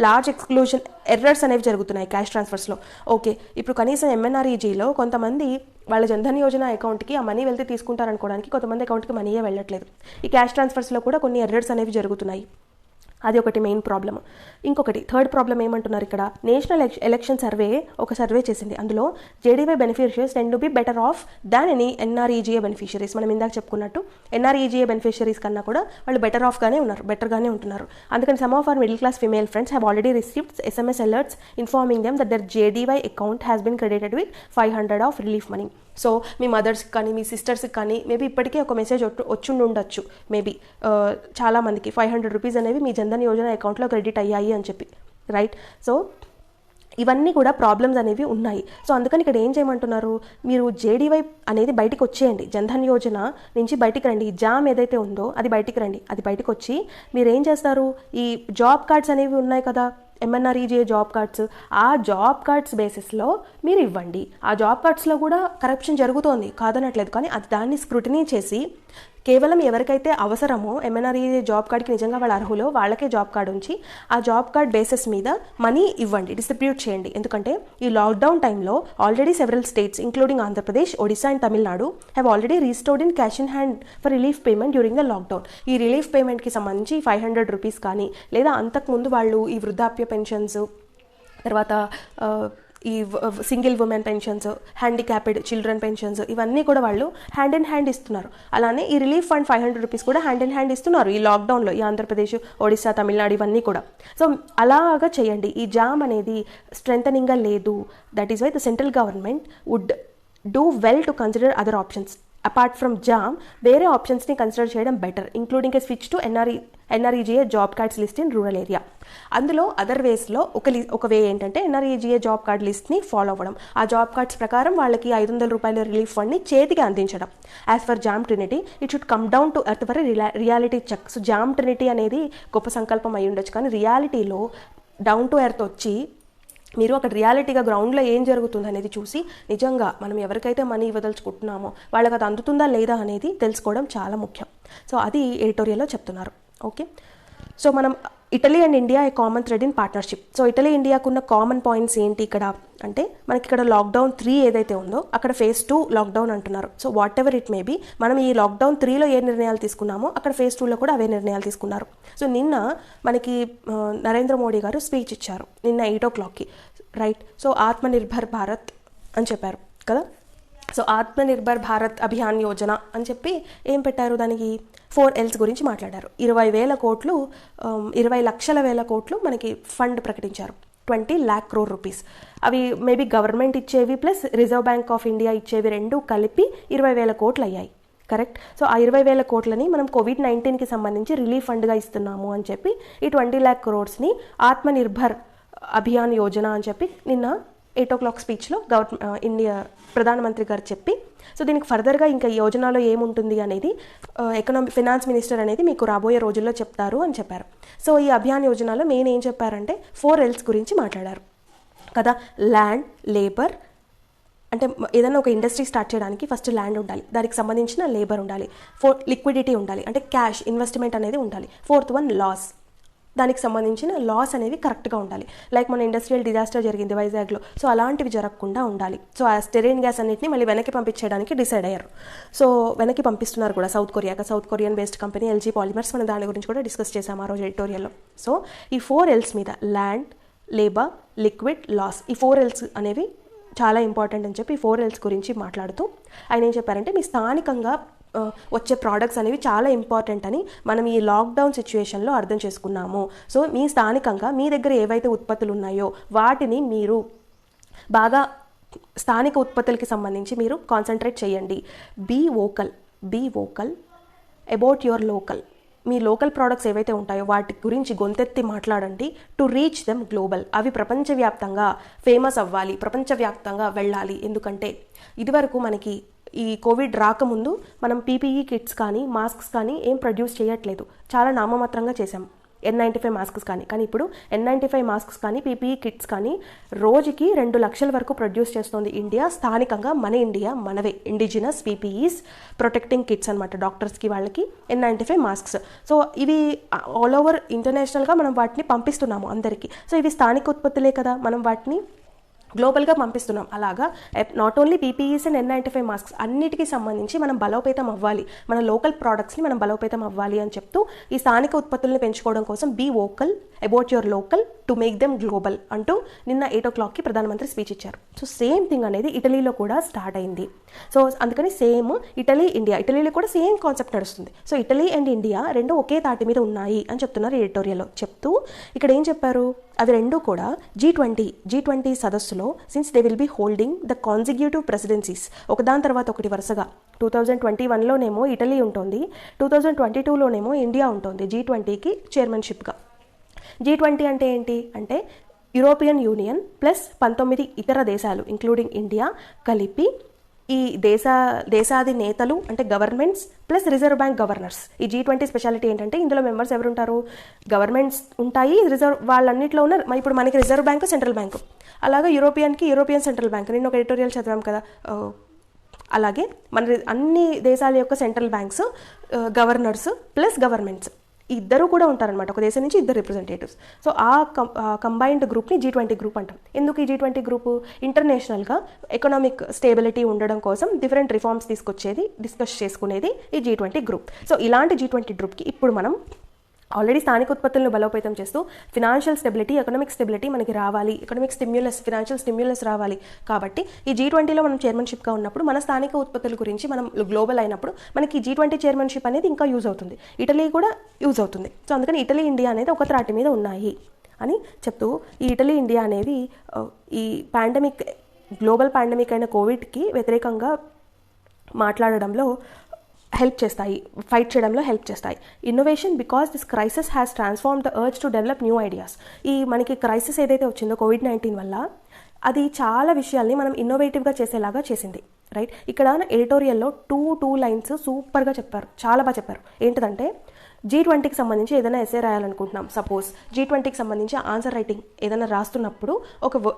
లార్జ్ ఎక్స్క్లూజన్ ఎర్రర్స్ అనేవి జరుగుతున్నాయి క్యాష్ ట్రాన్స్ఫర్స్లో. ఓకే, ఇప్పుడు కనీసం ఎంఎన్ఆర్ఈజీలో కొంతమంది వాళ్ళ జన్ధన్ యోజన అకౌంట్కి ఆ మనీ వెళ్తే తీసుకుంటారనుకోవడానికి కొంతమంది అకౌంట్కి మనీయే వెళ్ళట్లేదు. ఈ క్యాష్ ట్రాన్స్ఫర్స్లో కూడా కొన్ని ఎర్రర్స్ అనేవి జరుగుతున్నాయి, అది ఒకటి మెయిన్ ప్రాబ్లమ్. ఇంకొకటి థర్డ్ ప్రాబ్లం ఏమంటున్నారు, ఇక్కడ నేషనల్ ఎలక్షన్ సర్వే ఒక సర్వే చేసింది, అందులో JDY beneficiaries tend to be better off than any NREGA beneficiaries. మనం ఇందాక చెప్పుకున్నట్టు ఎన్ఆర్ఈజీఏ బెనిఫిషరీస్ కన్నా కూడా వాళ్ళు బెటర్గానే ఉంటున్నారు. అందుకని some of our middle class female friends have already received SMS alerts informing them that their JDY account has been credited with 500 of relief money. So మీ మదర్స్కి కానీ మీ సిస్టర్స్కి కానీ మేబీ ఇప్పటికే ఒక మెసేజ్ వచ్చుండొచ్చు, మేబీ చాలామందికి 500 రూపీస్ అనేవి మీ జన్ధన్ యోజన అకౌంట్లో క్రెడిట్ అయ్యాయి అని చెప్పి, రైట్? సో ఇవన్నీ కూడా ప్రాబ్లమ్స్ అనేవి ఉన్నాయి. సో అందుకని ఇక్కడ ఏం చేయమంటున్నారు, మీరు జేడీవై అనేది బయటికి వచ్చేయండి, జన్ధన్ యోజన నుంచి బయటికి రండి, ఈ జామ్ ఏదైతే ఉందో అది బయటికి రండి. అది బయటకు వచ్చి మీరు ఏం చేస్తారు, ఈ జాబ్ కార్డ్స్ అనేవి ఉన్నాయి కదా, ఎంఎన్ఆర్ఈజీఏ జాబ్ కార్డ్స్, ఆ జాబ్ కార్డ్స్ బేసిస్లో మీరు ఇవ్వండి. ఆ జాబ్ కార్డ్స్లో కూడా కరప్షన్ జరుగుతోంది కాదనట్లేదు, కానీ అది దాన్ని స్క్రూటినీ చేసి కేవలం ఎవరికైతే అవసరమో ఎంఎన్ఆర్ఈజీఏ జాబ్ కార్డ్కి నిజంగా వాళ్ళ అర్హులో వాళ్ళకే జాబ్ కార్డ్ ఉంచి ఆ జాబ్ కార్డ్ బేసిస్ మీద మనీ ఇవ్వండి, డిస్ట్రిబ్యూట్ చేయండి. ఎందుకంటే ఈ లాక్డౌన్ టైంలో already several states including Andhra Pradesh, Odisha and Tamil Nadu have already restored in cash in hand for relief payment during the lockdown. ఈ రిలీఫ్ పేమెంట్కి సంబంధించి 500 రూపీస్ కానీ, లేదా అంతకుముందు వాళ్ళు ఈ వృద్ధాప్య పెన్షన్స్, తర్వాత ఈ single women pensions, handicapped children pensions, ఇవన్నీ కూడా వాళ్ళు హ్యాండ్ ఇన్ హ్యాండ్ ఇస్తున్నారు. అలానే ఈ రిలీఫ్ ఫండ్ 500 రూపీస్ కూడా హ్యాండ్ ఇన్ హ్యాండ్ ఇస్తున్నారు ఈ లాక్డౌన్లో, ఈ ఆంధ్రప్రదేశ్, ఒడిశా, తమిళనాడు ఇవన్నీ కూడా. సో అలాగా చేయండి. ఈ జామ్ అనేది స్ట్రెంథనింగ్గా లేదు. That is why the central government would do well to consider other options. Apart from JAM వేరే ఆప్షన్స్ని కన్సిడర్ చేయడం better, including a switch to NREGA job cards list in rural area. అందులో అదర్ వేస్లో ఒక way ఏంటంటే NREGA job card లిస్ట్ని follow అవ్వడం, ఆ జాబ్ కార్డ్స్ ప్రకారం వాళ్ళకి 500 రూపాయల రిలీఫ్ ఫండ్ని చేతికి అందించడం. As for JAM trinity it should come down to earth for reality check. So JAM trinity అనేది గొప్ప సంకల్పం అయి ఉండొచ్చు, కానీ రియాలిటీలో డౌన్ టు ఎర్త్ వచ్చి మీరు అక్కడ రియాలిటీగా గ్రౌండ్లో ఏం జరుగుతుంది అనేది చూసి నిజంగా మనం ఎవరికైతే మనీ ఇవ్వదలుచుకుంటున్నామో వాళ్ళకి అది అందుతుందా లేదా అనేది తెలుసుకోవడం చాలా ముఖ్యం. సో అది ఎడిటోరియల్లో చెప్తున్నారు. ఓకే, సో మనం Italy and India a common thread in partnership. So Italy ఇండియాకున్న కామన్ పాయింట్స్ ఏంటి ఇక్కడ అంటే, మనకి ఇక్కడ లాక్డౌన్ 3 ఏదైతే ఉందో అక్కడ phase 2 లాక్డౌన్ అంటున్నారు. So whatever it may be, మనం ఈ లాక్డౌన్ 3లో ఏ నిర్ణయాలు తీసుకున్నామో అక్కడ phase 2లో కూడా అవే నిర్ణయాలు తీసుకున్నారు. సో నిన్న మనకి నరేంద్ర మోడీ గారు స్పీచ్ ఇచ్చారు నిన్న 8 o'clockకి, రైట్? సో ఆత్మనిర్భర్ భారత్ అని చెప్పారు కదా. సో ఆత్మనిర్భర్ భారత్ అభియాన్ యోజన అని చెప్పి ఏం పెట్టారు, దానికి 4 L's గురించి మాట్లాడారు. 20,000 కోట్లు 20 లక్షల వేల కోట్లు మనకి ఫండ్ ప్రకటించారు, 20 lakh crore rupees. అవి మేబీ గవర్నమెంట్ ఇచ్చేవి plus reserve bank of India ఇచ్చేవి రెండు కలిపి 20,000 కోట్లు అయ్యాయి, కరెక్ట్? సో ఆ 20,000 కోట్లని మనం కోవిడ్-19కి సంబంధించి రిలీఫ్ ఫండ్గా ఇస్తున్నాము అని చెప్పి ఈ 20 lakh crores-ని ఆత్మనిర్భర్ అభియాన్ యోజన అని చెప్పి నిన్న 8 o'clock స్పీచ్లో ఇండియా ప్రధానమంత్రి గారు చెప్పి, సో దీనికి ఫర్దర్గా ఇంకా ఈ యోజనలో ఏముంటుంది అనేది ఫినాన్స్ మినిస్టర్ అనేది మీకు రాబోయే రోజుల్లో చెప్తారు అని చెప్పారు. సో ఈ అభియాన్ యోజనలో మెయిన్ ఏం చెప్పారంటే 4 L's గురించి మాట్లాడారు కదా. ల్యాండ్, లేబర్, అంటే ఏదైనా ఒక ఇండస్ట్రీ స్టార్ట్ చేయడానికి ఫస్ట్ ల్యాండ్ ఉండాలి, దానికి సంబంధించిన లేబర్ ఉండాలి, లిక్విడిటీ ఉండాలి, అంటే క్యాష్ ఇన్వెస్ట్మెంట్ అనేది ఉండాలి. 4th one లాస్, దానికి సంబంధించిన లాస్ అనేవి కరెక్ట్గా ఉండాలి. లైక్ మన ఇండస్ట్రియల్ డిజాస్టర్ జరిగింది వైజాగ్లో, సో అలాంటివి జరగకుండా ఉండాలి. సో ఆ స్టెరైన్ గ్యాస్ అన్నింటినీ మళ్ళీ వెనక్కి పంపించేయడానికి డిసైడ్ అయ్యారు. సో వెనక్కి పంపిస్తున్నారు కూడా south Korean based company LG polymers. మనం దాని గురించి కూడా డిస్కస్ చేసాము ఆ రోజు ఎడిటోరియల్లో. సో ఈ 4 L's మీద ల్యాండ్, లేబర్, లిక్విడ్, లాస్, ఈ 4 L's అనేవి చాలా ఇంపార్టెంట్ అని చెప్పి 4 L's గురించి మాట్లాడుతూ ఆయన ఏం చెప్పారంటే, మీ స్థానికంగా వచ్చే ప్రోడక్ట్స్ అనేవి చాలా ఇంపార్టెంట్ అని మనం ఈ లాక్డౌన్ సిచ్యువేషన్లో అర్థం చేసుకున్నాము. సో మీ స్థానికంగా మీ దగ్గర ఏవైతే ఉత్పత్తులు ఉన్నాయో వాటిని మీరు బాగా స్థానిక ఉత్పత్తులకి సంబంధించి మీరు కాన్సన్ట్రేట్ చేయండి. Be vocal about your local. మీ లోకల్ ప్రోడక్ట్స్ ఏవైతే ఉంటాయో వాటి గురించి గొంతెత్తి మాట్లాడండి. To reach them global. అవి ప్రపంచవ్యాప్తంగా ఫేమస్ అవ్వాలి, ప్రపంచవ్యాప్తంగా వెళ్ళాలి. ఎందుకంటే ఇదివరకు మనకి ఈ కోవిడ్ రాకముందు మనం పీపీఈ కిట్స్ కానీ మాస్క్స్ కానీ ఏం ప్రొడ్యూస్ చేయట్లేదు, చాలా నామమాత్రంగా చేసాం. N95 మాస్క్స్ కానీ ఇప్పుడు N95 మాస్క్స్ కానీ పీపీఈ కిట్స్ కానీ రోజుకి 2 లక్షల వరకు ప్రొడ్యూస్ చేస్తుంది ఇండియా. స్థానికంగా మన ఇండియా మనవే ఇండిజినస్ పీపీఈస్ ప్రొటెక్టింగ్ కిట్స్ అనమాట, డాక్టర్స్కి వాళ్ళకి N95 మాస్క్స్. సో ఇవి ఆల్ ఓవర్ ఇంటర్నేషనల్గా మనం వాటిని పంపిస్తున్నాము అందరికీ. సో ఇవి స్థానిక ఉత్పత్తులే కదా, మనం వాటిని గ్లోబల్గా పంపిస్తున్నాం. అలాగా not only PPEs and N95 masks అన్నిటికీ సంబంధించి మనం బలోపేతం అవ్వాలి, మన లోకల్ ప్రోడక్ట్స్ని మనం బలోపేతం అవ్వాలి అని చెప్తూ ఈ స్థానిక ఉత్పత్తుల్ని పెంచుకోవడం కోసం be vocal about your local to make them global అంటూ నిన్న 8 o'clockకి ప్రధానమంత్రి స్పీచ్ ఇచ్చారు. సో సేమ్ థింగ్ అనేది ఇటలీలో కూడా స్టార్ట్ అయింది. సో అందుకని సేమ్ ఇటలీ ఇండియా, ఇటలీలో కూడా సేమ్ కాన్సెప్ట్ నడుస్తుంది. సో ఇటలీ అండ్ ఇండియా రెండు ఒకే తాటి మీద ఉన్నాయి అని చెప్తున్నారు ఎడిటోరియల్లో. చెప్తూ ఇక్కడ ఏం చెప్పారు, అవి రెండు కూడా G20 సదస్సులో since they will be holding the consecutive presidencies, ఒకదాని తర్వాత ఒకటి వరుసగా 2021లోనేమో ఇటలీ ఉంటుంది, 2022లోనేమో ఇండియా ఉంటుంది G20కి చైర్మన్షిప్గా. G20 అంటే ఏంటి అంటే యూరోపియన్ యూనియన్ ప్లస్ 19 ఇతర దేశాలు ఇంక్లూడింగ్ ఇండియా కలిపి ఈ దేశాధినేతలు అంటే governments plus reserve bank governors. ఈ G20 స్పెషాలిటీ ఏంటంటే ఇందులో మెంబర్స్ ఎవరు ఉంటారు, గవర్నమెంట్స్ ఉంటాయి, వాళ్ళన్నింటిలో ఉన్న ఇప్పుడు మనకి రిజర్వ్ బ్యాంక్ సెంట్రల్ బ్యాంకు, అలాగే యూరోపియన్ సెంట్రల్ బ్యాంక్. నేను ఒక ఎడిటోరియల్ చదివాం కదా, అలాగే మన అన్ని దేశాల యొక్క central banks governors plus governments ఇద్దరు కూడా ఉంటారనమాట, ఒక దేశం నుంచి ఇద్దరు రిప్రజెంటేటివ్స్. సో ఆ కంబైన్డ్ గ్రూప్ని G20 గ్రూప్ అంటాం. ఎందుకు ఈ G20 గ్రూపు, ఇంటర్నేషనల్గా ఎకనామిక్ స్టేబిలిటీ ఉండడం కోసం డిఫరెంట్ రిఫార్మ్స్ తీసుకొచ్చేది, డిస్కస్ చేసుకునేది ఈ G20 గ్రూప్. సో ఇలాంటి G20 గ్రూప్కి ఇప్పుడు మనం ఆల్రెడీ స్థానిక ఉత్పత్తులను బలోపేతం చేస్తూ ఫినాన్షియల్ స్టెబిలిటీ, ఎకనామిక్ స్టెబిలిటీ మనకి రావాలి, ఎకనామిక్ స్టిమ్యులస్, ఫినాన్షియల్ స్టిమ్యులస్ రావాలి. కాబట్టి ఈ G20లో మనం చైర్మన్షిప్గా ఉన్నప్పుడు మన స్థానిక ఉత్పత్తుల గురించి మనం గ్లోబల్ అయినప్పుడు మనకి G20 చైర్మన్షిప్ అనేది ఇంకా యూజ్ అవుతుంది, ఇటలీ కూడా యూజ్ అవుతుంది. సో అందుకని ఇటలీ ఇండియా అనేది ఒక త్రాటి మీద ఉన్నాయి అని చెప్తూ ఈ ఇటలీ ఇండియా అనేవి ఈ పాండమిక్, గ్లోబల్ పాండమిక్ అయిన కోవిడ్కి వ్యతిరేకంగా మాట్లాడడంలో హెల్ప్ చేస్తాయి, ఫైట్ చేయడంలో హెల్ప్ చేస్తాయి. Innovation because this crisis has transform the urge to develop new ideas. ఈ మనకి క్రైసిస్ ఏదైతే వచ్చిందో కోవిడ్-19 వల్ల అది చాలా విషయాల్ని మనం ఇన్నోవేటివ్గా చేసేలాగా చేసింది, రైట్. ఇక్కడ ఎడిటోరియల్లో టూ లైన్స్ సూపర్గా చెప్పారు, చాలా బాగా చెప్పారు. ఏంటిదంటే G20కి సంబంధించి ఏదైనా ఎస్సే రాయాలనుకుంటున్నాం, సపోజ్ G20కి సంబంధించి ఆన్సర్ రైటింగ్ ఏదైనా రాస్తున్నప్పుడు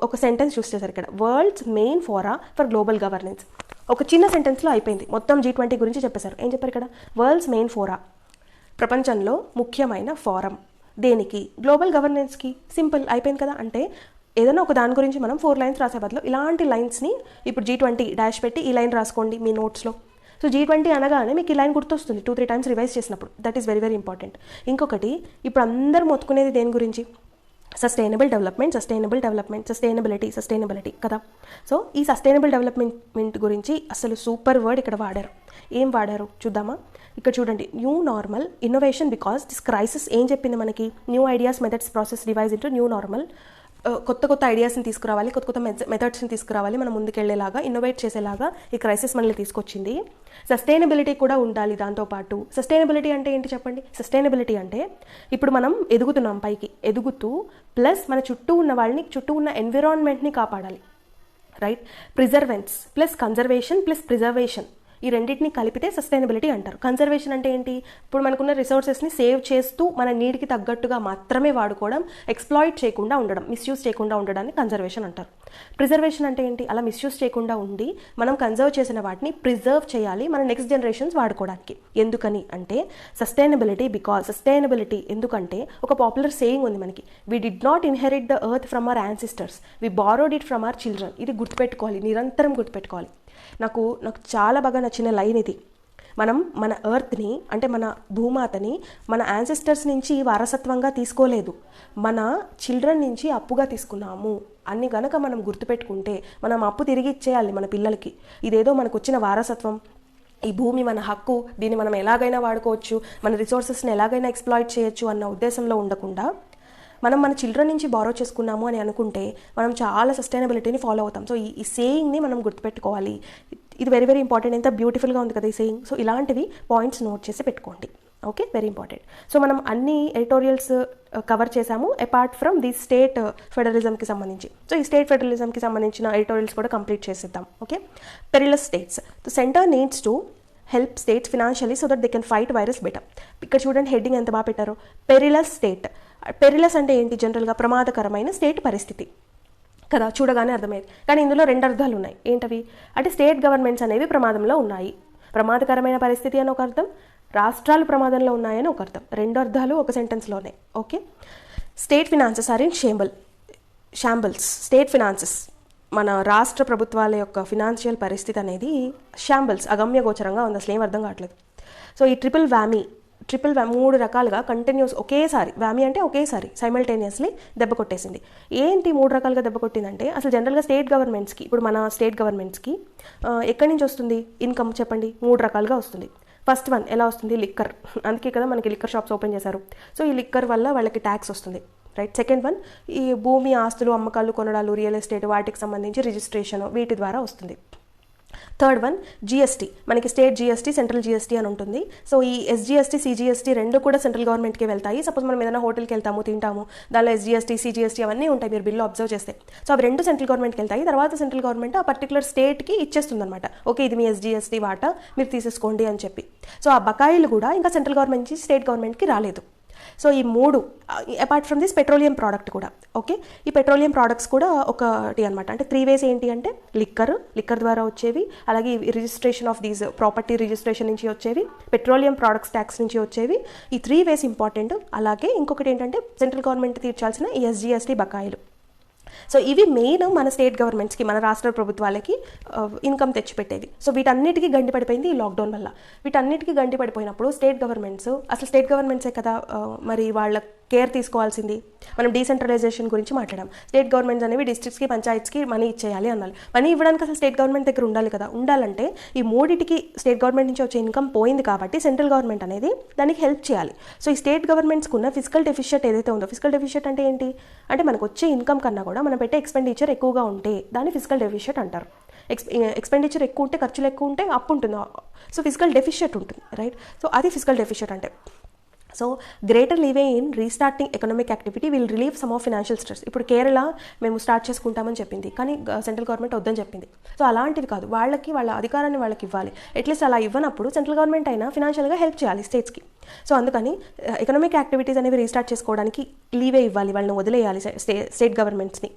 ఒక సెంటెన్స్ చూస్ చేశారు ఇక్కడ, world's main fora for global governance. ఒక చిన్న సెంటెన్స్లో అయిపోయింది, మొత్తం G20 గురించి చెప్పేశారు. ఏం చెప్పారు ఇక్కడ, వరల్డ్స్ మెయిన్ ఫోరా, ప్రపంచంలో ముఖ్యమైన ఫోరం దేనికి, గ్లోబల్ గవర్నెన్స్కి. సింపుల్ అయిపోయింది కదా. అంటే ఏదైనా ఒక దాని గురించి మనం 4 లైన్స్ రాసే బదులు ఇలాంటి లైన్స్ని ఇప్పుడు G20 డాష్ పెట్టి ఈ లైన్ రాసుకోండి మీ నోట్స్లో. సో G20 అనగానే మీకు ఈ లైన్ గుర్తొస్తుంది 2-3 టైమ్స్ రివైజ్ చేసినప్పుడు. That is very very important. ఇంకొకటి, ఇప్పుడు అందరూ మొత్తుకునేది దేని గురించి, సస్టైనబిలిటీ కదా. సో ఈ సస్టైనబుల్ డెవలప్మెంట్ గురించి అసలు సూపర్ వర్డ్ ఇక్కడ వాడారు. ఏం వాడారు చూద్దామా. ఇక్కడ చూడండి, new normal innovation because this crisis ఏం చెప్పింది మనకి, new ideas methods process revise into new normal. కొత్త ఐడియాస్ని తీసుకురావాలి, కొత్త మెథడ్స్ని తీసుకురావాలి, మనం ముందుకెళ్లేలాగా, ఇన్నోవేట్ చేసేలాగా ఈ క్రైసిస్ మనల్ని తీసుకొచ్చింది. సస్టైనబిలిటీ కూడా ఉండాలి దాంతోపాటు. సస్టైనబిలిటీ అంటే ఏంటి చెప్పండి. సస్టైనబిలిటీ అంటే ఇప్పుడు మనం ఎదుగుతున్నాం, పైకి ఎదుగుతూ ప్లస్ మన చుట్టూ ఉన్న వాళ్ళని, చుట్టూ ఉన్న ఎన్విరాన్మెంట్ని కాపాడాలి, right. Perseverance plus conservation plus preservation, ఈ రెండింటిని కలిపితే సస్టైనబిలిటీ అంటారు. కన్జర్వేషన్ అంటే ఏంటి, ఇప్పుడు మనకున్న రిసోర్సెస్ని సేవ్ చేస్తూ మన నీడ్కి తగ్గట్టుగా మాత్రమే వాడుకోవడం, ఎక్స్ప్లాయిట్ చేయకుండా ఉండడం, మిస్యూజ్ చేయకుండా ఉండడాన్ని కన్జర్వేషన్ అంటారు. ప్రిజర్వేషన్ అంటే ఏంటి, అలా మిస్యూజ్ చేయకుండా ఉండి మనం కన్జర్వ్ చేసిన వాటిని ప్రిజర్వ్ చేయాలి మన నెక్స్ట్ జనరేషన్స్ వాడుకోవడానికి. ఎందుకని అంటే సస్టైనబిలిటీ ఎందుకంటే ఒక పాపులర్ సేయింగ్ ఉంది మనకి, we did not inherit the earth from our ancestors, we borrowed it from our children. ఇది గుర్తుపెట్టుకోవాలి, నిరంతరం గుర్తుపెట్టుకోవాలి. నాకు చాలా బాగా నచ్చిన లైన్ ఇది. మనం మన ఎర్త్ని అంటే మన భూమాతని మన యాన్సెస్టర్స్ నుంచి వారసత్వంగా తీసుకోలేదు, మన చిల్డ్రన్ నుంచి అప్పుగా తీసుకున్నాము అని గనక మనం గుర్తుపెట్టుకుంటే మనం అప్పు తిరిగి ఇచ్చేయాలి మన పిల్లలకి. ఇదేదో మనకు వచ్చిన వారసత్వం, ఈ భూమి మన హక్కు, దీన్ని మనం ఎలాగైనా వాడుకోవచ్చు, మన రిసోర్సెస్ని ఎలాగైనా ఎక్స్ప్లాయిట్ చేయొచ్చు అన్న ఉద్దేశంలో ఉండకుండా మనం మన చిల్డ్రన్ నుంచి బారో చేసుకున్నాము అని అనుకుంటే మనం చాలా సస్టైనబిలిటీని ఫాలో అవుతాం. సో ఈ సేయింగ్ని మనం గుర్తుపెట్టుకోవాలి. ఇది వెరీ వెరీ ఇంపార్టెంట్. ఎంత బ్యూటిఫుల్గా ఉంది కదా ఈ సేయింగ్. సో ఇలాంటివి పాయింట్స్ నోట్ చేసి పెట్టుకోండి. Okay, very important. సో మనం అన్ని ఎడిటోరియల్స్ కవర్ చేసాము అపార్ట్ ఫ్రమ్ ది స్టేట్ ఫెడరలిజంకి సంబంధించి. సో ఈ స్టేట్ ఫెడరలిజంకి సంబంధించిన ఎడిటోరియల్స్ కూడా కంప్లీట్ చేసేద్దాం. Okay, perilous states. The centre needs to help states financially so that they can fight virus better. ఇక్కడ చూడండి హెడ్డింగ్ ఎంత బాగా పెట్టారు, పెరిలస్ స్టేట్. పెరిలస్ అంటే ఏంటి? జనరల్గా ప్రమాదకరమైన స్టేట్ పరిస్థితి కదా, చూడగానే అర్థమయ్యేది. కానీ ఇందులో రెండు అర్థాలు ఉన్నాయి. ఏంటవి అంటే స్టేట్ గవర్నమెంట్స్ అనేవి ప్రమాదంలో ఉన్నాయి, ప్రమాదకరమైన పరిస్థితి అని ఒక అర్థం, రాష్ట్రాలు ప్రమాదంలో ఉన్నాయని ఒక అర్థం. రెండు అర్థాలు ఒక సెంటెన్స్లోనే. Okay, state finances are in shambles. State finances, మన రాష్ట్ర ప్రభుత్వాల యొక్క ఫినాన్షియల్ పరిస్థితి అనేది షాంబల్స్, అగమ్యగోచరంగా ఉంది, అసలు ఏం అర్థం కావట్లేదు. సో ఈ ట్రిపుల్ వ్యామీ మూడు రకాలుగా కంటిన్యూస్ ఒకేసారి, వ్యామీ అంటే ఒకేసారి సైమల్టేనియస్లీ దెబ్బ కొట్టేసింది. ఏంటి మూడు రకాలుగా దెబ్బ కొట్టిందంటే, అసలు జనరల్గా స్టేట్ గవర్నమెంట్స్కి, ఇప్పుడు మన స్టేట్ గవర్నమెంట్స్కి ఎక్కడి నుంచి వస్తుంది ఇన్కమ్ చెప్పండి? మూడు రకాలుగా వస్తుంది. ఫస్ట్ వన్ ఎలా వస్తుంది? లిక్కర్. అందుకే కదా మనకి లిక్కర్ షాప్స్ ఓపెన్ చేశారు. సో ఈ లిక్కర్ వల్ల వాళ్ళకి ట్యాక్స్ వస్తుంది, రైట్. సెకండ్ వన్ ఈ భూమి ఆస్తులు అమ్మకాలు కొనడాలు, రియల్ ఎస్టేట్, వాటికి సంబంధించి రిజిస్ట్రేషన్, వీటి ద్వారా వస్తుంది. Third one GST. మనకి స్టేట్ జిఎస్టీ, సెంట్రల్ జిఎస్టీ అని ఉంటుంది. సో ఈ ఎస్జిఎస్టీ, సిజిఎస్టీ రెండు కూడా సెంట్రల్ గవర్నమెంట్కి వెళ్తాయి. సపోజ్ మనం ఏదైనా హోటల్కి వెళ్తాము, తింటాము, దానిలో ఎస్జిఎస్టీ, సిజిఎస్టీ అవన్నీ ఉంటాయి, మీరు బిల్లు అబ్జర్వ్ చేస్తే. సో అవి రెండు సెంట్రల్ గవర్నమెంట్కి వెళ్తాయి. తర్వాత సెంట్రల్ గవర్నమెంట్ ఆ పర్టికులర్ స్టేట్కి ఇచ్చేస్తుంది అనమాట. ఓకే, ఇది మీ ఎస్జిఎస్టీ వాటా, మీరు తీసేసుకోండి అని చెప్పి. సో ఆ బకాయిలు కూడా ఇంకా సెంట్రల్ గవర్నమెంట్ నుంచి స్టేట్ గవర్నమెంట్కి రాలేదు. సో ఈ మూడు apart from this petroleum product కూడా. ఓకే, ఈ పెట్రోలియం ప్రోడక్ట్స్ కూడా ఒకటి అనమాట. అంటే 3 ways ఏంటి అంటే లిక్కర్ ద్వారా వచ్చేవి, అలాగే registration of these property registration నుంచి వచ్చేవి, పెట్రోలియం ప్రోడక్ట్స్ ట్యాక్స్ నుంచి వచ్చేవి. ఈ 3 ways ఇంపార్టెంట్. అలాగే ఇంకొకటి ఏంటంటే సెంట్రల్ గవర్నమెంట్ తీర్చాల్సిన ఈ ఎస్జిఎస్టీ బకాయిలు. సో ఇవి మెయిన్ మన స్టేట్ గవర్నమెంట్స్కి, మన రాష్ట్ర ప్రభుత్వాలకి ఇన్కమ్ తెచ్చిపెట్టేది. సో వీటన్నిటికీ గండి పడిపోయింది ఈ లాక్డౌన్ వల్ల. వీటన్నిటికీ గండి పడిపోయినప్పుడు స్టేట్ గవర్నమెంట్సే కదా మరి వాళ్ళ కేర్ తీసుకోవాల్సింది. మనం డీసెంట్రలైజేషన్ గురించి మాట్లాడాం. స్టేట్ గవర్నమెంట్స్ అనేవి డిస్ట్రిక్ట్స్కి, పంచాయత్స్కి మనీ ఇచ్చేయాలి అనాలి. మనీ ఇవ్వడానికి అసలు స్టేట్ గవర్నమెంట్ దగ్గర ఉండాలి కదా. ఉండాలంటే ఈ మూడింటికి స్టేట్ గవర్నమెంట్ నుంచి వచ్చే ఇన్కమ్ పోయింది కాబట్టి సెంట్రల్ గవర్నమెంట్ అనేది దానికి హెల్ప్ చేయాలి. సో ఈ స్టేట్ గవర్నమెంట్స్కి ఉన్న ఫిజికల్ డెఫిషియట్ ఏదైతే ఉందో, ఫిజికల్ డెఫిషియట్ అంటే ఏంటి అంటే మనకు వచ్చే ఇన్కమ్ కన్నా కూడా మనం పెట్టే ఎక్స్పెండిచర్ ఎక్కువగా ఉంటే దాన్ని ఫిజికల్ డెఫిషియట్ అంటారు. ఎక్స్పెండిచర్ ఎక్కువ ఉంటే, ఖర్చులు ఎక్కువ ఉంటే అప్పు ఉంటుంది. సో ఫిజికల్ డెఫిషియట్ ఉంటుంది, రైట్. సో అది ఫిజికల్ డెఫిషియట్ అంటే. So greater leeway in restarting economic activity will relieve some of financial stress. ఇప్పుడు కేరళ మేము స్టార్ట్ చేసుకుంటామని చెప్పింది, కానీ సెంట్రల్ గవర్నమెంట్ వద్దని చెప్పింది. సో అలాంటివి కాదు, వాళ్ళ అధికారాన్ని వాళ్ళకి ఇవ్వాలి. అట్లీస్ట్ అలా ఇవ్వనప్పుడు సెంట్రల్ గవర్నమెంట్ అయినా ఫినాన్షియల్గా హెల్ప్ చేయాలి స్టేట్స్కి. సో అందుకని ఎకనామిక్ యాక్టివిటీస్ అనేవి రీస్టార్ట్ చేసుకోవడానికి లీవే ఇవ్వాలి, వాళ్ళని వదిలేయాలి స్టేట్ గవర్నమెంట్స్ని.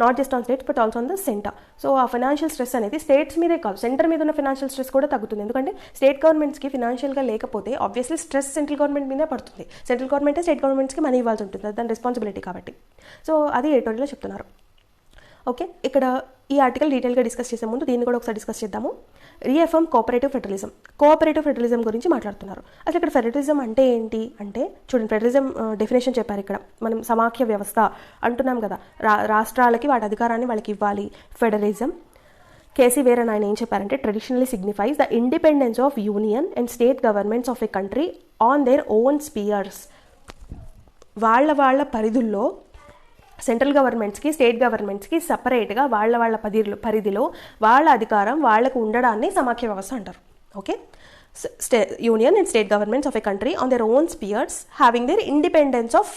Not just on states but also on the centre. So ఆ ఫైనాన్షియల్ స్ట్రెస్ అనేది స్టేట్స్ మీదే కాదు, సెంటర్ మీద ఉన్న ఫైనాన్షియల్ స్ట్రెస్ కూడా తగ్గుతుంది. ఎందుకంటే స్టేట్ గవర్నమెంట్స్కి ఫినాన్షియల్గా లేకపోతే ఆబ్వియస్లీ స్ట్రెస్ సెంట్రల్ గవర్నమెంట్ మీదే పడుతుంది. సెంట్రల్ గవర్నమెంటే స్టేట్ గవర్నమెంట్స్కి మనీ ఇవ్వాల్సి ఉంటుంది, దాని రెస్పాన్సిబిలిటీ కాబట్టి. సో అది ఎడిటోరియల్లో చెప్తున్నారు. ఓకే, ఇక్కడ ఈ ఆర్టికల్ డీటెయిల్గా డిస్కస్ చేసే ముందు దీన్ని కూడా ఒకసారి డిస్కస్ చేద్దాము. రీఎఫర్మ్ కోఆపరేటివ్ ఫెడరలిజం గురించి మాట్లాడుతున్నారు. అసలు ఇక్కడ ఫెడరలిజం అంటే ఏంటి అంటే, చూడండి ఫెడరలిజం డెఫినేషన్ చెప్పారు. ఇక్కడ మనం సమాఖ్య వ్యవస్థ అంటున్నాం కదా, రాష్ట్రాలకి వాటి అధికారాన్ని వాళ్ళకి ఇవ్వాలి. ఫెడరలిజం కేసీ వేర్ అని ఆయన ఏం చెప్పారంటే, traditionally signifies the independence of union and state governments of a country on their own spheres. వాళ్ళ పరిధుల్లో సెంట్రల్ గవర్నమెంట్స్కి, స్టేట్ గవర్నమెంట్స్కి సపరేట్గా వాళ్ళ పరిధిలో వాళ్ళ అధికారం వాళ్ళకు ఉండడాన్ని సమాఖ్య వ్యవస్థ అంటారు. Okay, union and state governments of a country on their own spheres having their independence of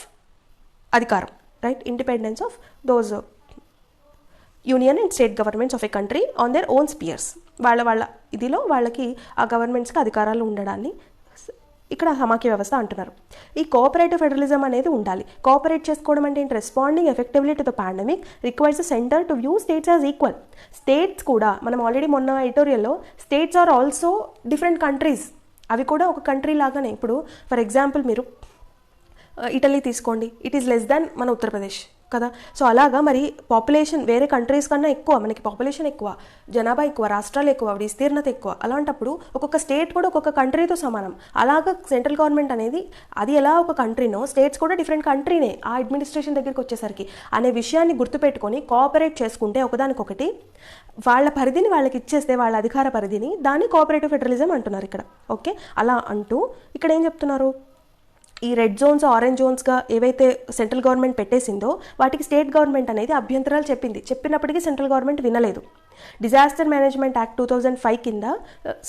అధికారం, right. Independence of those union and state governments of a country on their own spheres. వాళ్ళ ఇదిలో వాళ్ళకి ఆ గవర్నమెంట్స్కి అధికారాలు ఉండడాన్ని ఇక్కడ సమాఖ్య వ్యవస్థ అంటున్నారు. ఈ కోఆపరేటివ్ ఫెడరలిజం అనేది ఉండాలి. కోఆపరేట్ చేసుకోవడం అంటే ఏంటి? Responding effectively to the pandemic requires the centre to view states as equal. States కూడా, మనం ఆల్రెడీ మొన్న ఎడిటోరియల్లో states are also different countries, అవి కూడా ఒక కంట్రీ లాగానే. ఇప్పుడు ఫర్ ఎగ్జాంపుల్ మీరు ఇటలీ తీసుకోండి, ఇట్ ఈస్ లెస్ దాన్ మన ఉత్తరప్రదేశ్ కదా. సో అలాగా మరి పాపులేషన్ వేరే కంట్రీస్ కన్నా ఎక్కువ, మనకి పాపులేషన్ ఎక్కువ, జనాభా ఎక్కువ, రాష్ట్రాలు ఎక్కువ, విస్తీర్ణత ఎక్కువ. అలాంటప్పుడు ఒక్కొక్క స్టేట్ కూడా ఒక్కొక్క కంట్రీతో సమానం. అలాగా సెంట్రల్ గవర్నమెంట్ అనేది అది ఎలా ఒక కంట్రీనో స్టేట్స్ కూడా డిఫరెంట్ కంట్రీనే ఆ అడ్మినిస్ట్రేషన్ దగ్గరికి వచ్చేసరికి అనే విషయాన్ని గుర్తుపెట్టుకొని కోఆపరేట్ చేసుకుంటే ఒకదానికొకటి వాళ్ళ పరిధిని వాళ్ళకి ఇచ్చేస్తే, వాళ్ళ అధికార పరిధిని, దాన్ని కోఆపరేటివ్ ఫెడరలిజం అంటున్నారు ఇక్కడ. ఓకే, అలా అంటూ ఇక్కడ ఏం చెప్తున్నారు, ఈ రెడ్ జోన్స్, ఆరెంజ్ జోన్స్గా ఏవైతే సెంట్రల్ గవర్నమెంట్ పెట్టేసిందో వాటికి స్టేట్ గవర్నమెంట్ అనేది అభ్యంతరాలు చెప్పినప్పటికీ సెంట్రల్ గవర్నమెంట్ వినలేదు. డిజాస్టర్ మేనేజ్మెంట్ యాక్ట్ 2005 కింద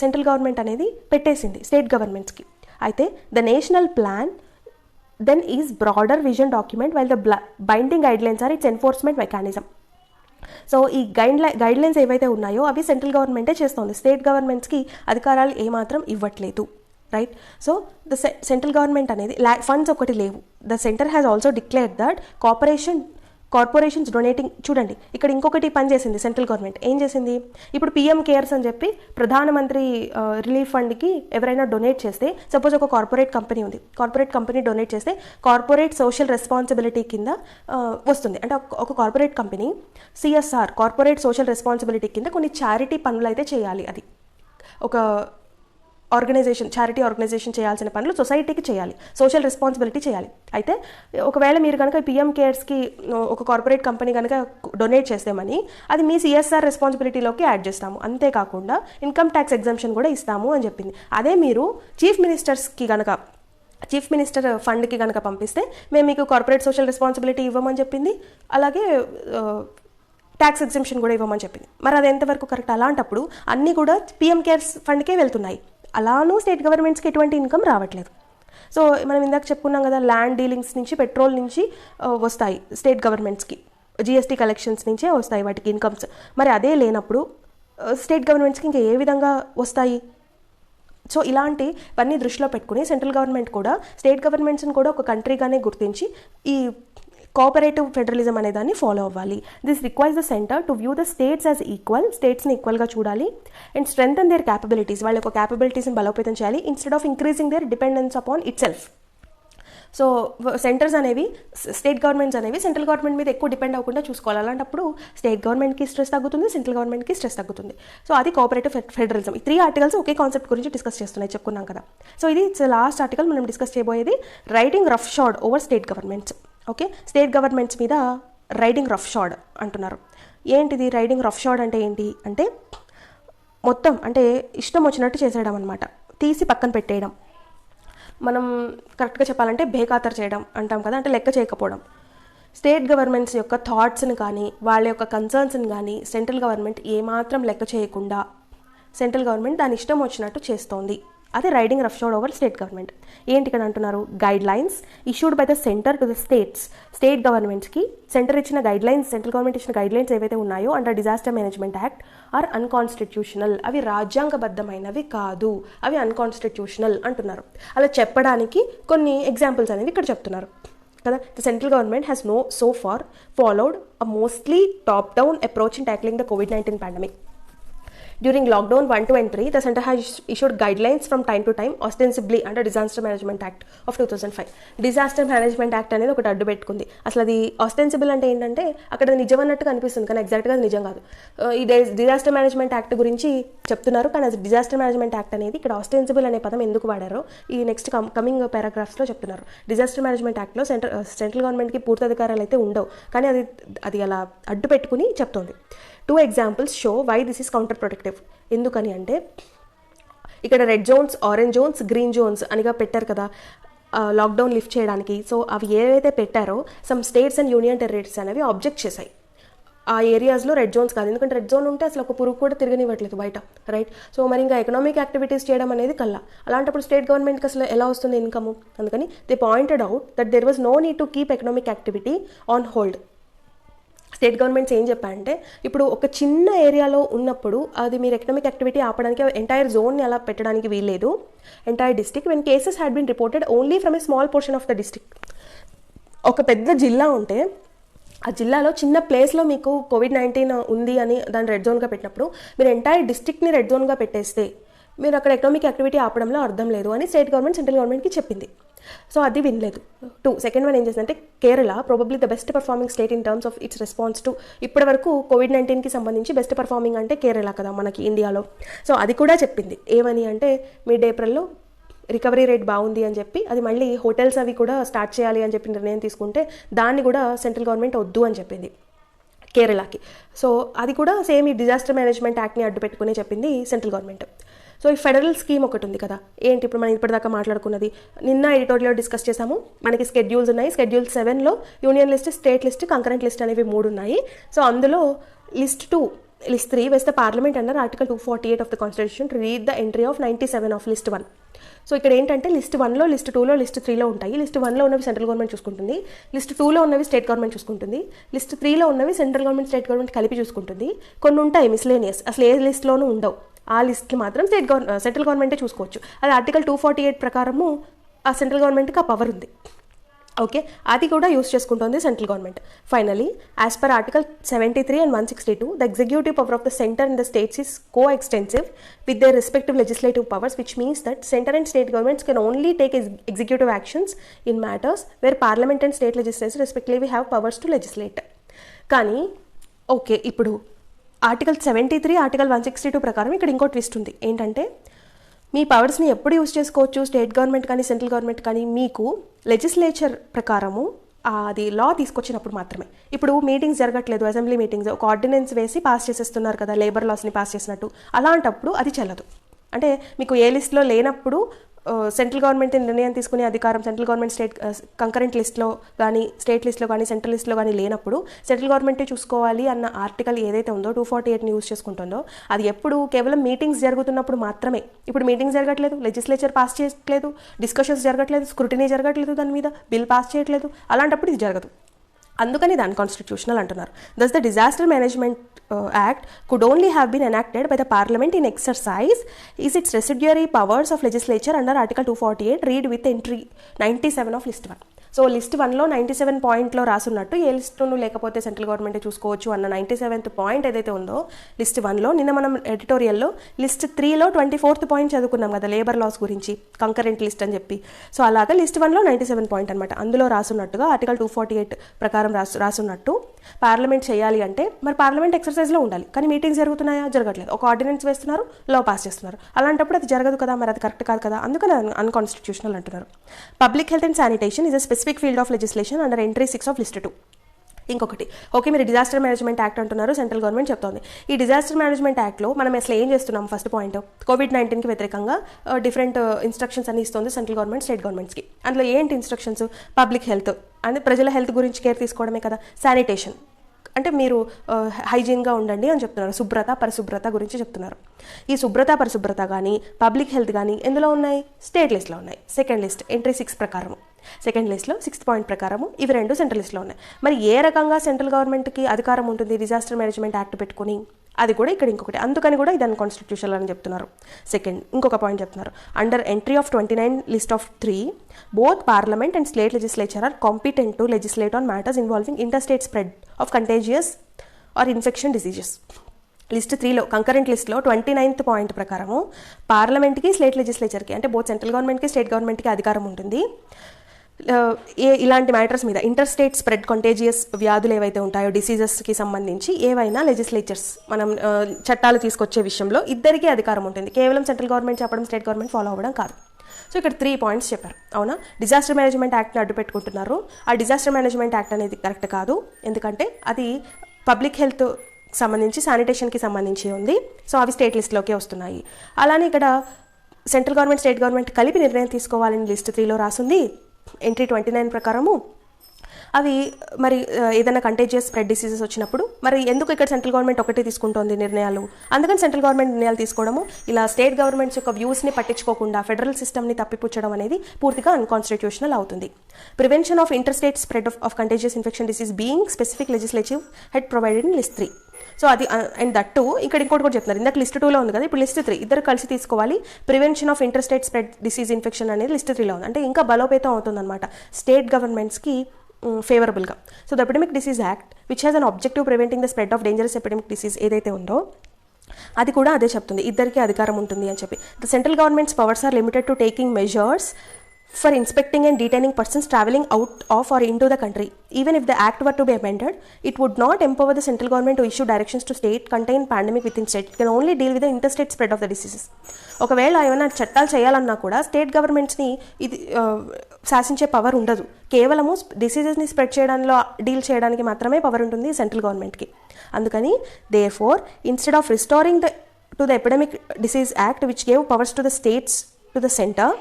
సెంట్రల్ గవర్నమెంట్ అనేది పెట్టేసింది స్టేట్ గవర్నమెంట్స్కి. అయితే the national plan then is broader vision document while the binding guidelines are its enforcement mechanism. So ఈ గైడ్లైన్స్ ఏవైతే ఉన్నాయో అవి సెంట్రల్ గవర్నమెంటే చేస్తుంది, స్టేట్ గవర్నమెంట్స్కి అధికారాలు ఏమాత్రం ఇవ్వట్లేదు. Right. So the central government అనేది ఫండ్స్ ఒకటి లేవు. The centre has also declared that corporations donating. చూడండి ఇక్కడ ఇంకొకటి పని చేసింది సెంట్రల్ గవర్నమెంట్. ఏం చేసింది, ఇప్పుడు పిఎం కేర్స్ అని చెప్పి ప్రధానమంత్రి రిలీఫ్ ఫండ్కి ఎవరైనా డొనేట్ చేస్తే, సపోజ్ ఒక కార్పొరేట్ కంపెనీ ఉంది, కార్పొరేట్ కంపెనీ డొనేట్ చేస్తే కార్పొరేట్ సోషల్ రెస్పాన్సిబిలిటీ కింద వస్తుంది. అంటే ఒక corporate company CSR, corporate social responsibility కింద కొన్ని చారిటీ పనులు అయితే చేయాలి. అది ఒక చారిటీ ఆర్గనైజేషన్ చేయాల్సిన పనులు సొసైటీకి చేయాలి, సోషల్ రెస్పాన్సిబిలిటీ చేయాలి. అయితే ఒకవేళ మీరు కనుక పిఎం కేర్స్కి ఒక కార్పొరేట్ కంపెనీ కనుక డొనేట్ చేస్తామని అది మీ సిఎస్ఆర్ రెస్పాన్సిబిలిటీలోకి యాడ్ చేస్తాము. అంతేకాకుండా ఇన్కమ్ ట్యాక్స్ ఎగ్జంప్షన్ కూడా ఇస్తాము అని చెప్పింది. అదే మీరు చీఫ్ మినిస్టర్ ఫండ్కి కనుక పంపిస్తే మేము మీకు కార్పొరేట్ సోషల్ రెస్పాన్సిబిలిటీ ఇవ్వమని చెప్పింది, అలాగే ట్యాక్స్ ఎగ్జంప్షన్ కూడా ఇవ్వమని చెప్పింది. మరి అది ఎంతవరకు కరెక్ట్? అలాంటప్పుడు అన్నీ కూడా పిఎం కేర్స్ ఫండ్కే వెళ్తున్నాయి. అలానూ స్టేట్ గవర్నమెంట్స్కి ఎటువంటి ఇన్కమ్ రావట్లేదు. సో మనం ఇందాక చెప్పుకున్నాం కదా, ల్యాండ్ డీలింగ్స్ నుంచి, పెట్రోల్ నుంచి వస్తాయి స్టేట్ గవర్నమెంట్స్కి, జిఎస్టీ కలెక్షన్స్ నుంచే వస్తాయి వాటికి ఇన్కమ్స్. మరి అదే లేనప్పుడు స్టేట్ గవర్నమెంట్స్కి ఇంకా ఏ విధంగా వస్తాయి? సో ఇలాంటివన్నీ దృష్టిలో పెట్టుకుని సెంట్రల్ గవర్నమెంట్ కూడా స్టేట్ గవర్నమెంట్స్ని కూడా ఒక కంట్రీగానే గుర్తించి ఈ కోఆపరేటివ్ ఫెడరలిజం అనే దాన్ని ఫాలో అవ్వాలి. This requires the centre to view the states as equal, స్టేట్స్ని ఈక్వల్గా చూడాలి. అండ్ స్ట్రెంగ్థెన్ దేర్ క్యాపబిలిటీస్, వాళ్ళ యొక్క క్యాపబిలిటీస్ని బలోపేతం చేయాలి, instead of increasing their dependence upon itself. So centres అనేవి, స్టేట్ గవర్నమెంట్స్ అనేవి సెంట్రల్ గవర్నమెంట్ మీద ఎక్కువ డిపెండ్ అవ్వకుండా చూసుకోవాలి. అలాంటప్పుడు స్టేట్ గవర్నమెంట్కి స్ట్రెస్ తగ్గుతుంది, సెంట్రల్ గవర్నమెంట్కి స్ట్రెస్ తగ్గుతుంది. సో అది కోఆపరేటివ్ ఫెడరలిజం. ఈ 3 ఆర్టికల్స్ ఒకే కాన్సెప్ట్ గురించి డిస్కస్ చేస్తున్నాయి, చెప్పుకున్నాం కదా. సో ఇది లాస్ట్ ఆర్టికల్ మనం డిస్కస్ చేయబోయేది riding rough shod over state governments. Okay, state governments మీద రైడింగ్ రఫ్ షాడ్ అంటున్నారు. ఏంటిది రైడింగ్ రఫ్ షాడ్ అంటే ఏంటి అంటే, మొత్తం అంటే ఇష్టం వచ్చినట్టు చేసేయడం అనమాట, తీసి పక్కన పెట్టేయడం. మనం కరెక్ట్గా చెప్పాలంటే బేఖాతరు చేయడం అంటాం కదా, అంటే లెక్క చేయకపోవడం. స్టేట్ గవర్నమెంట్స్ యొక్క థాట్స్ని కానీ వాళ్ళ యొక్క కన్సర్న్స్ని కానీ సెంట్రల్ గవర్నమెంట్ ఏమాత్రం లెక్క చేయకుండా సెంట్రల్ గవర్నమెంట్ దాని ఇష్టం వచ్చినట్టు చేస్తోంది. అదే riding rough shod over state government. ఏంటి ఇక్కడ అంటున్నారు, guidelines issued by the centre to the states. State గవర్నమెంట్స్కి సెంటర్ ఇచ్చిన గైడ్ లైన్స్, సెంట్రల్ గవర్నమెంట్ ఇచ్చిన గైడ్ లైన్స్ ఏవైతే ఉన్నాయో under disaster management act are unconstitutional. అవి రాజ్యాంగబద్ధమైనవి కాదు, అవి అన్కాన్స్టిట్యూషనల్ అంటున్నారు. అలా చెప్పడానికి కొన్ని ఎగ్జాంపుల్స్ అనేవి ఇక్కడ చెప్తున్నారు కదా. The central government has so far followed a mostly top down approach in tackling the COVID-19 pandemic. During lockdown 1, 2 and 3, the center has issued guidelines from time to time, ostensibly under Disaster Management Act of 2005. Disaster Management Act అనేది ఒకటి అడ్డు పెట్టుకుంది. అసలు అది ostensible అంటే ఏంటంటే అక్కడ నిజం అన్నట్టుగా అనిపిస్తుంది, కానీ ఎగ్జాక్ట్గా అది నిజం కాదు. ఈ డిజాస్టర్ మేనేజ్మెంట్ యాక్ట్ గురించి చెప్తున్నారు, కానీ అది డిజాస్టర్ మేనేజ్మెంట్ యాక్ట్ అనేది ఇక్కడ ఆస్టెన్సిబుల్ అనే పదం ఎందుకు వాడారో ఈ నెక్స్ట్ కమింగ్ పారాగ్రాఫ్స్లో చెప్తున్నారు. డిజాస్టర్ మేనేజ్మెంట్ యాక్ట్లో సెంట్రల్ గవర్నమెంట్కి పూర్తి అధికారాలు అయితే ఉండవు, కానీ అది అలా అడ్డు పెట్టుకుని చెప్తోంది. 2 examples show why this is counter protective. ఎందుకని అంటే ఇక్కడ red zones, orange zones, green zones అనిగా పెట్టారు కదా లాక్డౌన్ లిఫ్ట్ చేయడానికి. సో అవి ఏవైతే పెట్టారో some states and union territories అనేవి ఆబ్జెక్ట్ చేశాయి. ఆ ఏరియాస్లో రెడ్ జోన్స్ కాదు, ఎందుకంటే రెడ్ జోన్ ఉంటే అసలు ఒక పురుగు కూడా తిరగనివ్వట్లేదు బయట, రైట్. సో మరి ఇంకా ఎకనామిక్ యాక్టివిటీస్ చేయడం అనేది కల్లా. అలాంటప్పుడు స్టేట్ గవర్నమెంట్కి అసలు ఎలా వస్తుంది ఇన్కమ్? అందుకని they pointed out that there was no need to keep economic activity on hold. State governments ఏం చెప్పారంటే, ఇప్పుడు ఒక చిన్న ఏరియాలో ఉన్నప్పుడు అది మీరు ఎకనామిక్ యాక్టివిటీ ఆపడానికి ఎంటైర్ జోన్ని అలా పెట్టడానికి వీల్లేదు. Entire district when cases had been reported only from a small portion of the district. ఒక పెద్ద జిల్లా ఉంటే ఆ జిల్లాలో చిన్న ప్లేస్లో మీకు COVID-19 ఉంది అని దాన్ని రెడ్ జోన్గా పెట్టినప్పుడు మీరు ఎంటైర్ డిస్ట్రిక్ట్ని రెడ్ జోన్గా పెట్టేస్తే మీరు అక్కడ ఎకనామిక్ యాక్టివిటీ ఆపడంలో అర్థం లేదు అని స్టేట్ గవర్నమెంట్ సెంట్రల్ గవర్నమెంట్కి చెప్పింది. సో అది వినలేదు. సెకండ్ వన్ ఏం చేసిందంటే Kerala probably the best performing state in terms of it's response to, ఇప్పటి వరకు కోవిడ్-19కి సంబంధించి బెస్ట్ పర్ఫార్మింగ్ అంటే కేరళ కదా మనకి ఇండియాలో. సో అది కూడా చెప్పింది ఏమని అంటే మిడ్ ఏప్రిల్లో రికవరీ రేట్ బాగుంది అని చెప్పి, అది మళ్ళీ హోటల్స్ అవి కూడా స్టార్ట్ చేయాలి అని చెప్పి నిర్ణయం తీసుకుంటే దాన్ని కూడా సెంట్రల్ గవర్నమెంట్ వద్దు అని చెప్పింది కేరళకి. సో అది కూడా సేమ్ ఈ డిజాస్టర్ మేనేజ్మెంట్ యాక్ట్ని అడ్డు పెట్టుకుని చెప్పింది సెంట్రల్ గవర్నమెంట్. సో ఈ ఫెడరల్ స్కీమ్ ఒకటి ఉంది కదా, ఏంటి ఇప్పుడు మనం ఇప్పటిదాకా మాట్లాడుకున్నది, నిన్న ఎడిటోరియల్లో డిస్కస్ చేసాము. మనకి స్కెడ్యూల్స్ ఉన్నాయి. స్కెడ్యూల్ 7లో union list, state list, concurrent list అనేవి 3 ఉన్నాయి. సో అందులో లిస్ట్ 2, లిస్ట్ 3 వేస్ the parliament under article 248 of the constitution to read the entry of 97 of list 1. So ఇక్కడ ఏంటంటే లిస్ట్ 1లో, లిస్ట్ 2లో, లిస్ట్ 3లో ఉంటాయి. లిస్ట్ 1లో ఉన్నవి సెంట్రల్ గవర్నమెంట్ చూసుకుంటుంది, లిస్ట్ 2లో ఉన్నవి స్టేట్ గవర్నమెంట్ చూసుకుంటుంది, లిస్ట్ 3లో ఉన్నవి సెంట్రల్ గవర్నమెంట్, స్టేట్ గవర్నమెంట్ కలిపి చూసుకుంటుంది. కొన్ని ఉంటాయి మిస్లేనియస్, అసలు ఏ లిస్ట్లోనూ ఉండవు. ఆ లిస్ట్కి మాత్రం సెంట్రల్ గవర్నమెంటే చూసుకోవచ్చు. అది ఆర్టికల్ 248 ప్రకారము ఆ సెంట్రల్ గవర్నమెంట్కి ఆ పవర్ ఉంది. ఓకే, అది కూడా యూస్ చేసుకుంటుంది central government. Finally, as per article 73 and 162, the executive power of the centre in the states is co extensive with their respective legislative powers, which means that center and state governments can only take executive actions in matters where parliament and state legislatures respectively have powers to legislate. కానీ okay, ఇప్పుడు article 73, article 162 ప్రకారం ఇక్కడ ఇంకో twist ఉంది. ఏంటంటే మీ పవర్స్ని ఎప్పుడు use చేసుకోవచ్చు state government కానీ సెంట్రల్ గవర్నమెంట్ కానీ, మీకు లెజిస్లేచర్ ప్రకారము అది లా తీసుకొచ్చినప్పుడు మాత్రమే. ఇప్పుడు మీటింగ్స్ జరగట్లేదు, అసెంబ్లీ మీటింగ్స్, ఒక ఆర్డినెన్స్ వేసి పాస్ చేసేస్తున్నారు కదా, లేబర్ లాస్ని పాస్ చేసినట్టు. అలాంటప్పుడు అది చెల్లదు. అంటే మీకు ఏ లిస్ట్లో లేనప్పుడు సెంట్రల్ గవర్నమెంట్ నిర్ణయం తీసుకునే అధికారం సెంట్రల్ గవర్నమెంట్ స్టేట్ కంకరెంట్ లిస్ట్లో కానీ, స్టేట్ లిస్ట్లో కానీ, సెంట్రల్ లిస్ట్లో కానీ లేనప్పుడు సెంట్రల్ గవర్నమెంటే చూసుకోవాలి అన్న ఆర్టికల్ ఏదైతే ఉందో 248ని యూజ్ చేసుకుంటుందో, అది ఎప్పుడు కేవలం మీటింగ్స్ జరుగుతున్నప్పుడు మాత్రమే. ఇప్పుడు మీటింగ్స్ జరగట్లేదు, లెజిస్లేచర్ పాస్ చేయట్లేదు, డిస్కషన్స్ జరగట్లేదు, స్క్రూటినీ జరగట్లేదు, దాని మీద బిల్ పాస్ చేయట్లేదు, అలాంటప్పుడు ఇది జరగదు. అందుకని దాన్ని కాన్స్టిట్యూషనల్ అంటున్నారు. Thus the disaster management act could only have been enacted by the parliament in exercise is its residuary powers of legislature under article 248 read with entry 97 of list 1. So list 1లో 97 పాయింట్లో రాసున్నట్టు ఏ లిస్టును లేకపోతే central గవర్నమెంటే చూసుకోవచ్చు అన్న 97th point ఏదైతే ఉందో list 1లో, నిన్న మనం ఎడిటోరియల్లో list 3లో 24th point చదువుకున్నాం కదా లేబర్ లాస్ గురించి, కంకరెంట్ లిస్ట్ అని చెప్పి. సో అలాగా లిస్ట్ 1లో 97 పాయింట్ అనమాట. అందులో రాసున్నట్టుగా ఆర్టికల్ 248 ప్రకారం రాసున్నట్టు పార్లమెంట్ చేయాలి అంటే మరి పార్లమెంట్ ఎక్సర్సైజ్లో ఉండాలి. కానీ మీటింగ్స్ జరుగుతున్నాయా? జరగట్లేదు. ఒక ఆర్డినెన్స్ వేస్తున్నారు, లా పాస్ చేస్తున్నారు. అలాంటప్పుడు అది జరగదు కదా, మరి అది కరెక్ట్ కాదు కదా, అందుకని అన్కాన్స్టిట్యూషనల్ అంటున్నారు. Public health and sanitation is a specific field of legislation under entry 6 of list 2. ఇంకొకటి, ఓకే మీరు డిజాస్టర్ మేనేజ్మెంట్ యాక్ట్ అంటున్నారు, సెంట్రల్ గవర్నమెంట్ చెప్తోంది. ఈ డిజాస్టర్ మేనేజ్మెంట్ యాక్ట్లో మనం అసలు ఏం చేస్తున్నాం? ఫస్ట్ పాయింట్, కోవిడ్-19కి వ్యతిరేకంగా డిఫరెంట్ ఇన్స్ట్రక్షన్స్ అన్ని ఇస్తుంది సెంట్రల్ గవర్నమెంట్ స్టేట్ గవర్నమెంట్స్కి. అందులో ఏంటి ఇన్స్ట్రక్షన్స్? పబ్లిక్ హెల్త్ అంటే ప్రజల హెల్త్ గురించి కేర్ తీసుకోవడమే కదా. శానిటేషన్ అంటే మీరు హైజీన్గా ఉండండి అని చెప్తున్నారు, శుభ్రత పరిశుభ్రత గురించి చెప్తున్నారు. ఈ శుభ్రత పరిశుభ్రత కానీ పబ్లిక్ హెల్త్ కానీ ఎందులో ఉన్నాయి? స్టేట్ లిస్ట్లో ఉన్నాయి. సెకండ్ లిస్ట్ ఎంట్రీ 6 ప్రకారము, సెకండ్ లిస్ట్లో 6th పాయింట్ ప్రకారము ఇవి 2 సెంట్రల్ లిస్ట్లో ఉన్నాయి. మరి ఏ రకంగా సెంట్రల్ గవర్నమెంట్కి అధికారం ఉంటుంది డిజాస్టర్ మేనేజ్మెంట్ యాక్ట్ పెట్టుకుని? అది కూడా ఇక్కడ ఇంకొకటి, అందుకని కూడా ఇది అన్కాన్స్టిట్యూషనల్ అని చెప్తున్నారు. సెకండ్ ఇంకొక పాయింట్ చెప్తున్నారు, under entry of 29 list of 3 both parliament and state legislature are competent to legislate on matters involving interstate spread of contagious or infection diseases. List 3లో కంకరెంట్ లిస్ట్లో 29th పాయింట్ ప్రకారము పార్లమెంట్కి state లెజిస్లేచర్కి అంటే both central గవర్నమెంట్కి state గవర్నమెంట్కి అధికారం ఉంటుంది ఇలాంటి మ్యాటర్స్ మీద. ఇంటర్ స్టేట్ స్ప్రెడ్ కంటేజియస్ వ్యాధులు ఏవైతే ఉంటాయో డిసీజెస్కి సంబంధించి ఏవైనా లెజిస్లేచర్స్ మనం చట్టాలు తీసుకొచ్చే విషయంలో ఇద్దరికీ అధికారం ఉంటుంది. కేవలం సెంట్రల్ గవర్నమెంట్ చెప్పడం స్టేట్ గవర్నమెంట్ ఫాలో అవ్వడం కాదు. సో ఇక్కడ 3 పాయింట్స్ చెప్పారు. అవునా, డిజాస్టర్ మేనేజ్మెంట్ యాక్ట్ని అడ్డు పెట్టుకుంటున్నారు. ఆ డిజాస్టర్ మేనేజ్మెంట్ యాక్ట్ అనేది కరెక్ట్ కాదు, ఎందుకంటే అది పబ్లిక్ హెల్త్ సంబంధించి శానిటేషన్కి సంబంధించి ఉంది. సో అవి స్టేట్ లిస్ట్లోకే వస్తున్నాయి. అలానే ఇక్కడ సెంట్రల్ గవర్నమెంట్ స్టేట్ గవర్నమెంట్ కలిపి నిర్ణయం తీసుకోవాలని లిస్ట్ 3లో రాసింది. ఎంట్రీ 29 ప్రకారము అవి మరి ఏదైనా కంటేజియస్ స్ప్రెడ్ డిసీజెస్ వచ్చినప్పుడు మరి ఎందుకు ఇక్కడ సెంట్రల్ గవర్నమెంట్ ఒకటే తీసుకుంటోంది నిర్ణయాలు? అందుకని సెంట్రల్ గవర్నమెంట్ నిర్ణయాలు తీసుకోవడము ఇలా స్టేట్ గవర్నమెంట్స్ యొక్క వ్యూస్ని పట్టించుకోకుండా ఫెడరల్ సిస్టమ్ని తప్పిపుచ్చడం అనేది పూర్తిగా అన్కాన్స్టిట్యూషనల్ అవుతుంది. Prevention of interstate spread of contagious infection disease being specific legislative head provided in list 3. So అది అండ్ దట్టు ఇక్కడ ఇంకోటి కూడా చెప్తున్నారు. ఇందాక లిస్ట్ 2లో ఉంది కదా, ఇప్పుడు లిస్ట్ 3 ఇద్దరు కలిసి తీసుకోవాలి. Prevention of interstate spread disease infection అనేది లిస్ట్ 3లో ఉంది. అంటే ఇంకా బలోపేతం అవుతుందన్నమాట స్టేట్ గవర్నమెంట్స్కి ఫేవరబుల్గా. So the epidemic disease act which has an objective preventing the spread of dangerous epidemic disease ఏదైతే ఉందో అది కూడా అదే చెప్తుంది, ఇద్దరికీ అధికారం ఉంటుంది అని చెప్పి. The central government's powers are limited to taking measures for inspecting and detaining persons travelling out of or into the country. Even if the act were to be amended, it would not empower the central government to issue directions to state contain pandemic within state. It can only deal with the interstate spread of the diseases. ఒకవేళ ఏమైనా చట్టాలు చేయాలన్నా కూడా state గవర్నమెంట్స్ని ఇది శాసించే power ఉండదు. కేవలము డిసీజెస్ని spread చేయడంలో డీల్ చేయడానికి మాత్రమే పవర్ ఉంటుంది సెంట్రల్ గవర్నమెంట్కి. అందుకని therefore instead of restoring to the Epidemic Disease Act which gave powers to the states to the center,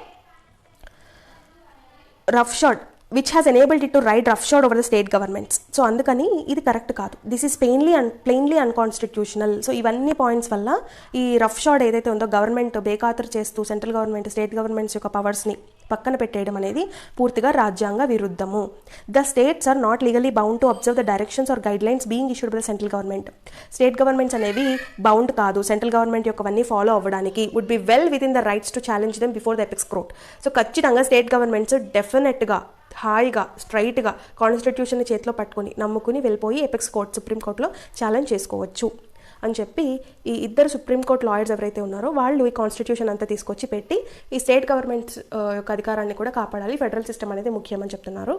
roughshod which has enabled it to ride roughshod over the state governments. So అందుకని ఇది correct కాదు. This is plainly unconstitutional. So ఇవన్నీ points వల్ల ఈ రఫ్షాడ్ ఏదైతే ఉందో government బేఖాతరు చేస్తూ central government state governments యొక్క పవర్స్ని పక్కన పెట్టేయడం అనేది పూర్తిగా రాజ్యాంగ విరుద్ధము. The states are not legally bound to observe the directions or guidelines being issued by the central government. State governments అనేవి బౌండ్ కాదు సెంట్రల్ గవర్నమెంట్ యొక్కవన్నీ ఫాలో అవ్వడానికి. Would be well within the rights to challenge them before the apex court. So ఖచ్చితంగా state governments డెఫినెట్గా హాయిగా స్ట్రైట్గా కాన్స్టిట్యూషన్ని చేతిలో పట్టుకొని నమ్ముకుని వెళ్ళిపోయి ఎపెక్స్ కోర్ట్ సుప్రీంకోర్టులో ఛాలెంజ్ చేసుకోవచ్చు అని చెప్పి ఈ ఇద్దరు సుప్రీంకోర్టు లాయర్స్ ఎవరైతే ఉన్నారో వాళ్ళు ఈ కాన్స్టిట్యూషన్ అంతా తీసుకొచ్చి పెట్టి ఈ స్టేట్ గవర్నమెంట్స్ యొక్క అధికారాన్ని కూడా కాపాడాలి, ఫెడరల్ సిస్టమ్ అనేది ముఖ్యమని చెప్తున్నారు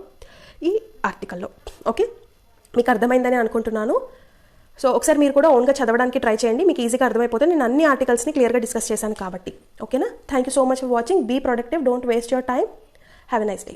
ఈ ఆర్టికల్లో. ఓకే, మీకు అర్థమైందని అనుకుంటున్నాను. సో ఒకసారి మీరు కూడా ఓన్గా చదవడానికి ట్రై చేయండి, మీకు ఈజీగా అర్థమైపోతే. నేను అన్ని ఆర్టికల్స్ని క్లియర్గా డిస్కస్ చేశాను కాబట్టి. ఓకేనా? Thank you so much for watching. Be productive, don't waste your time. Have a nice day.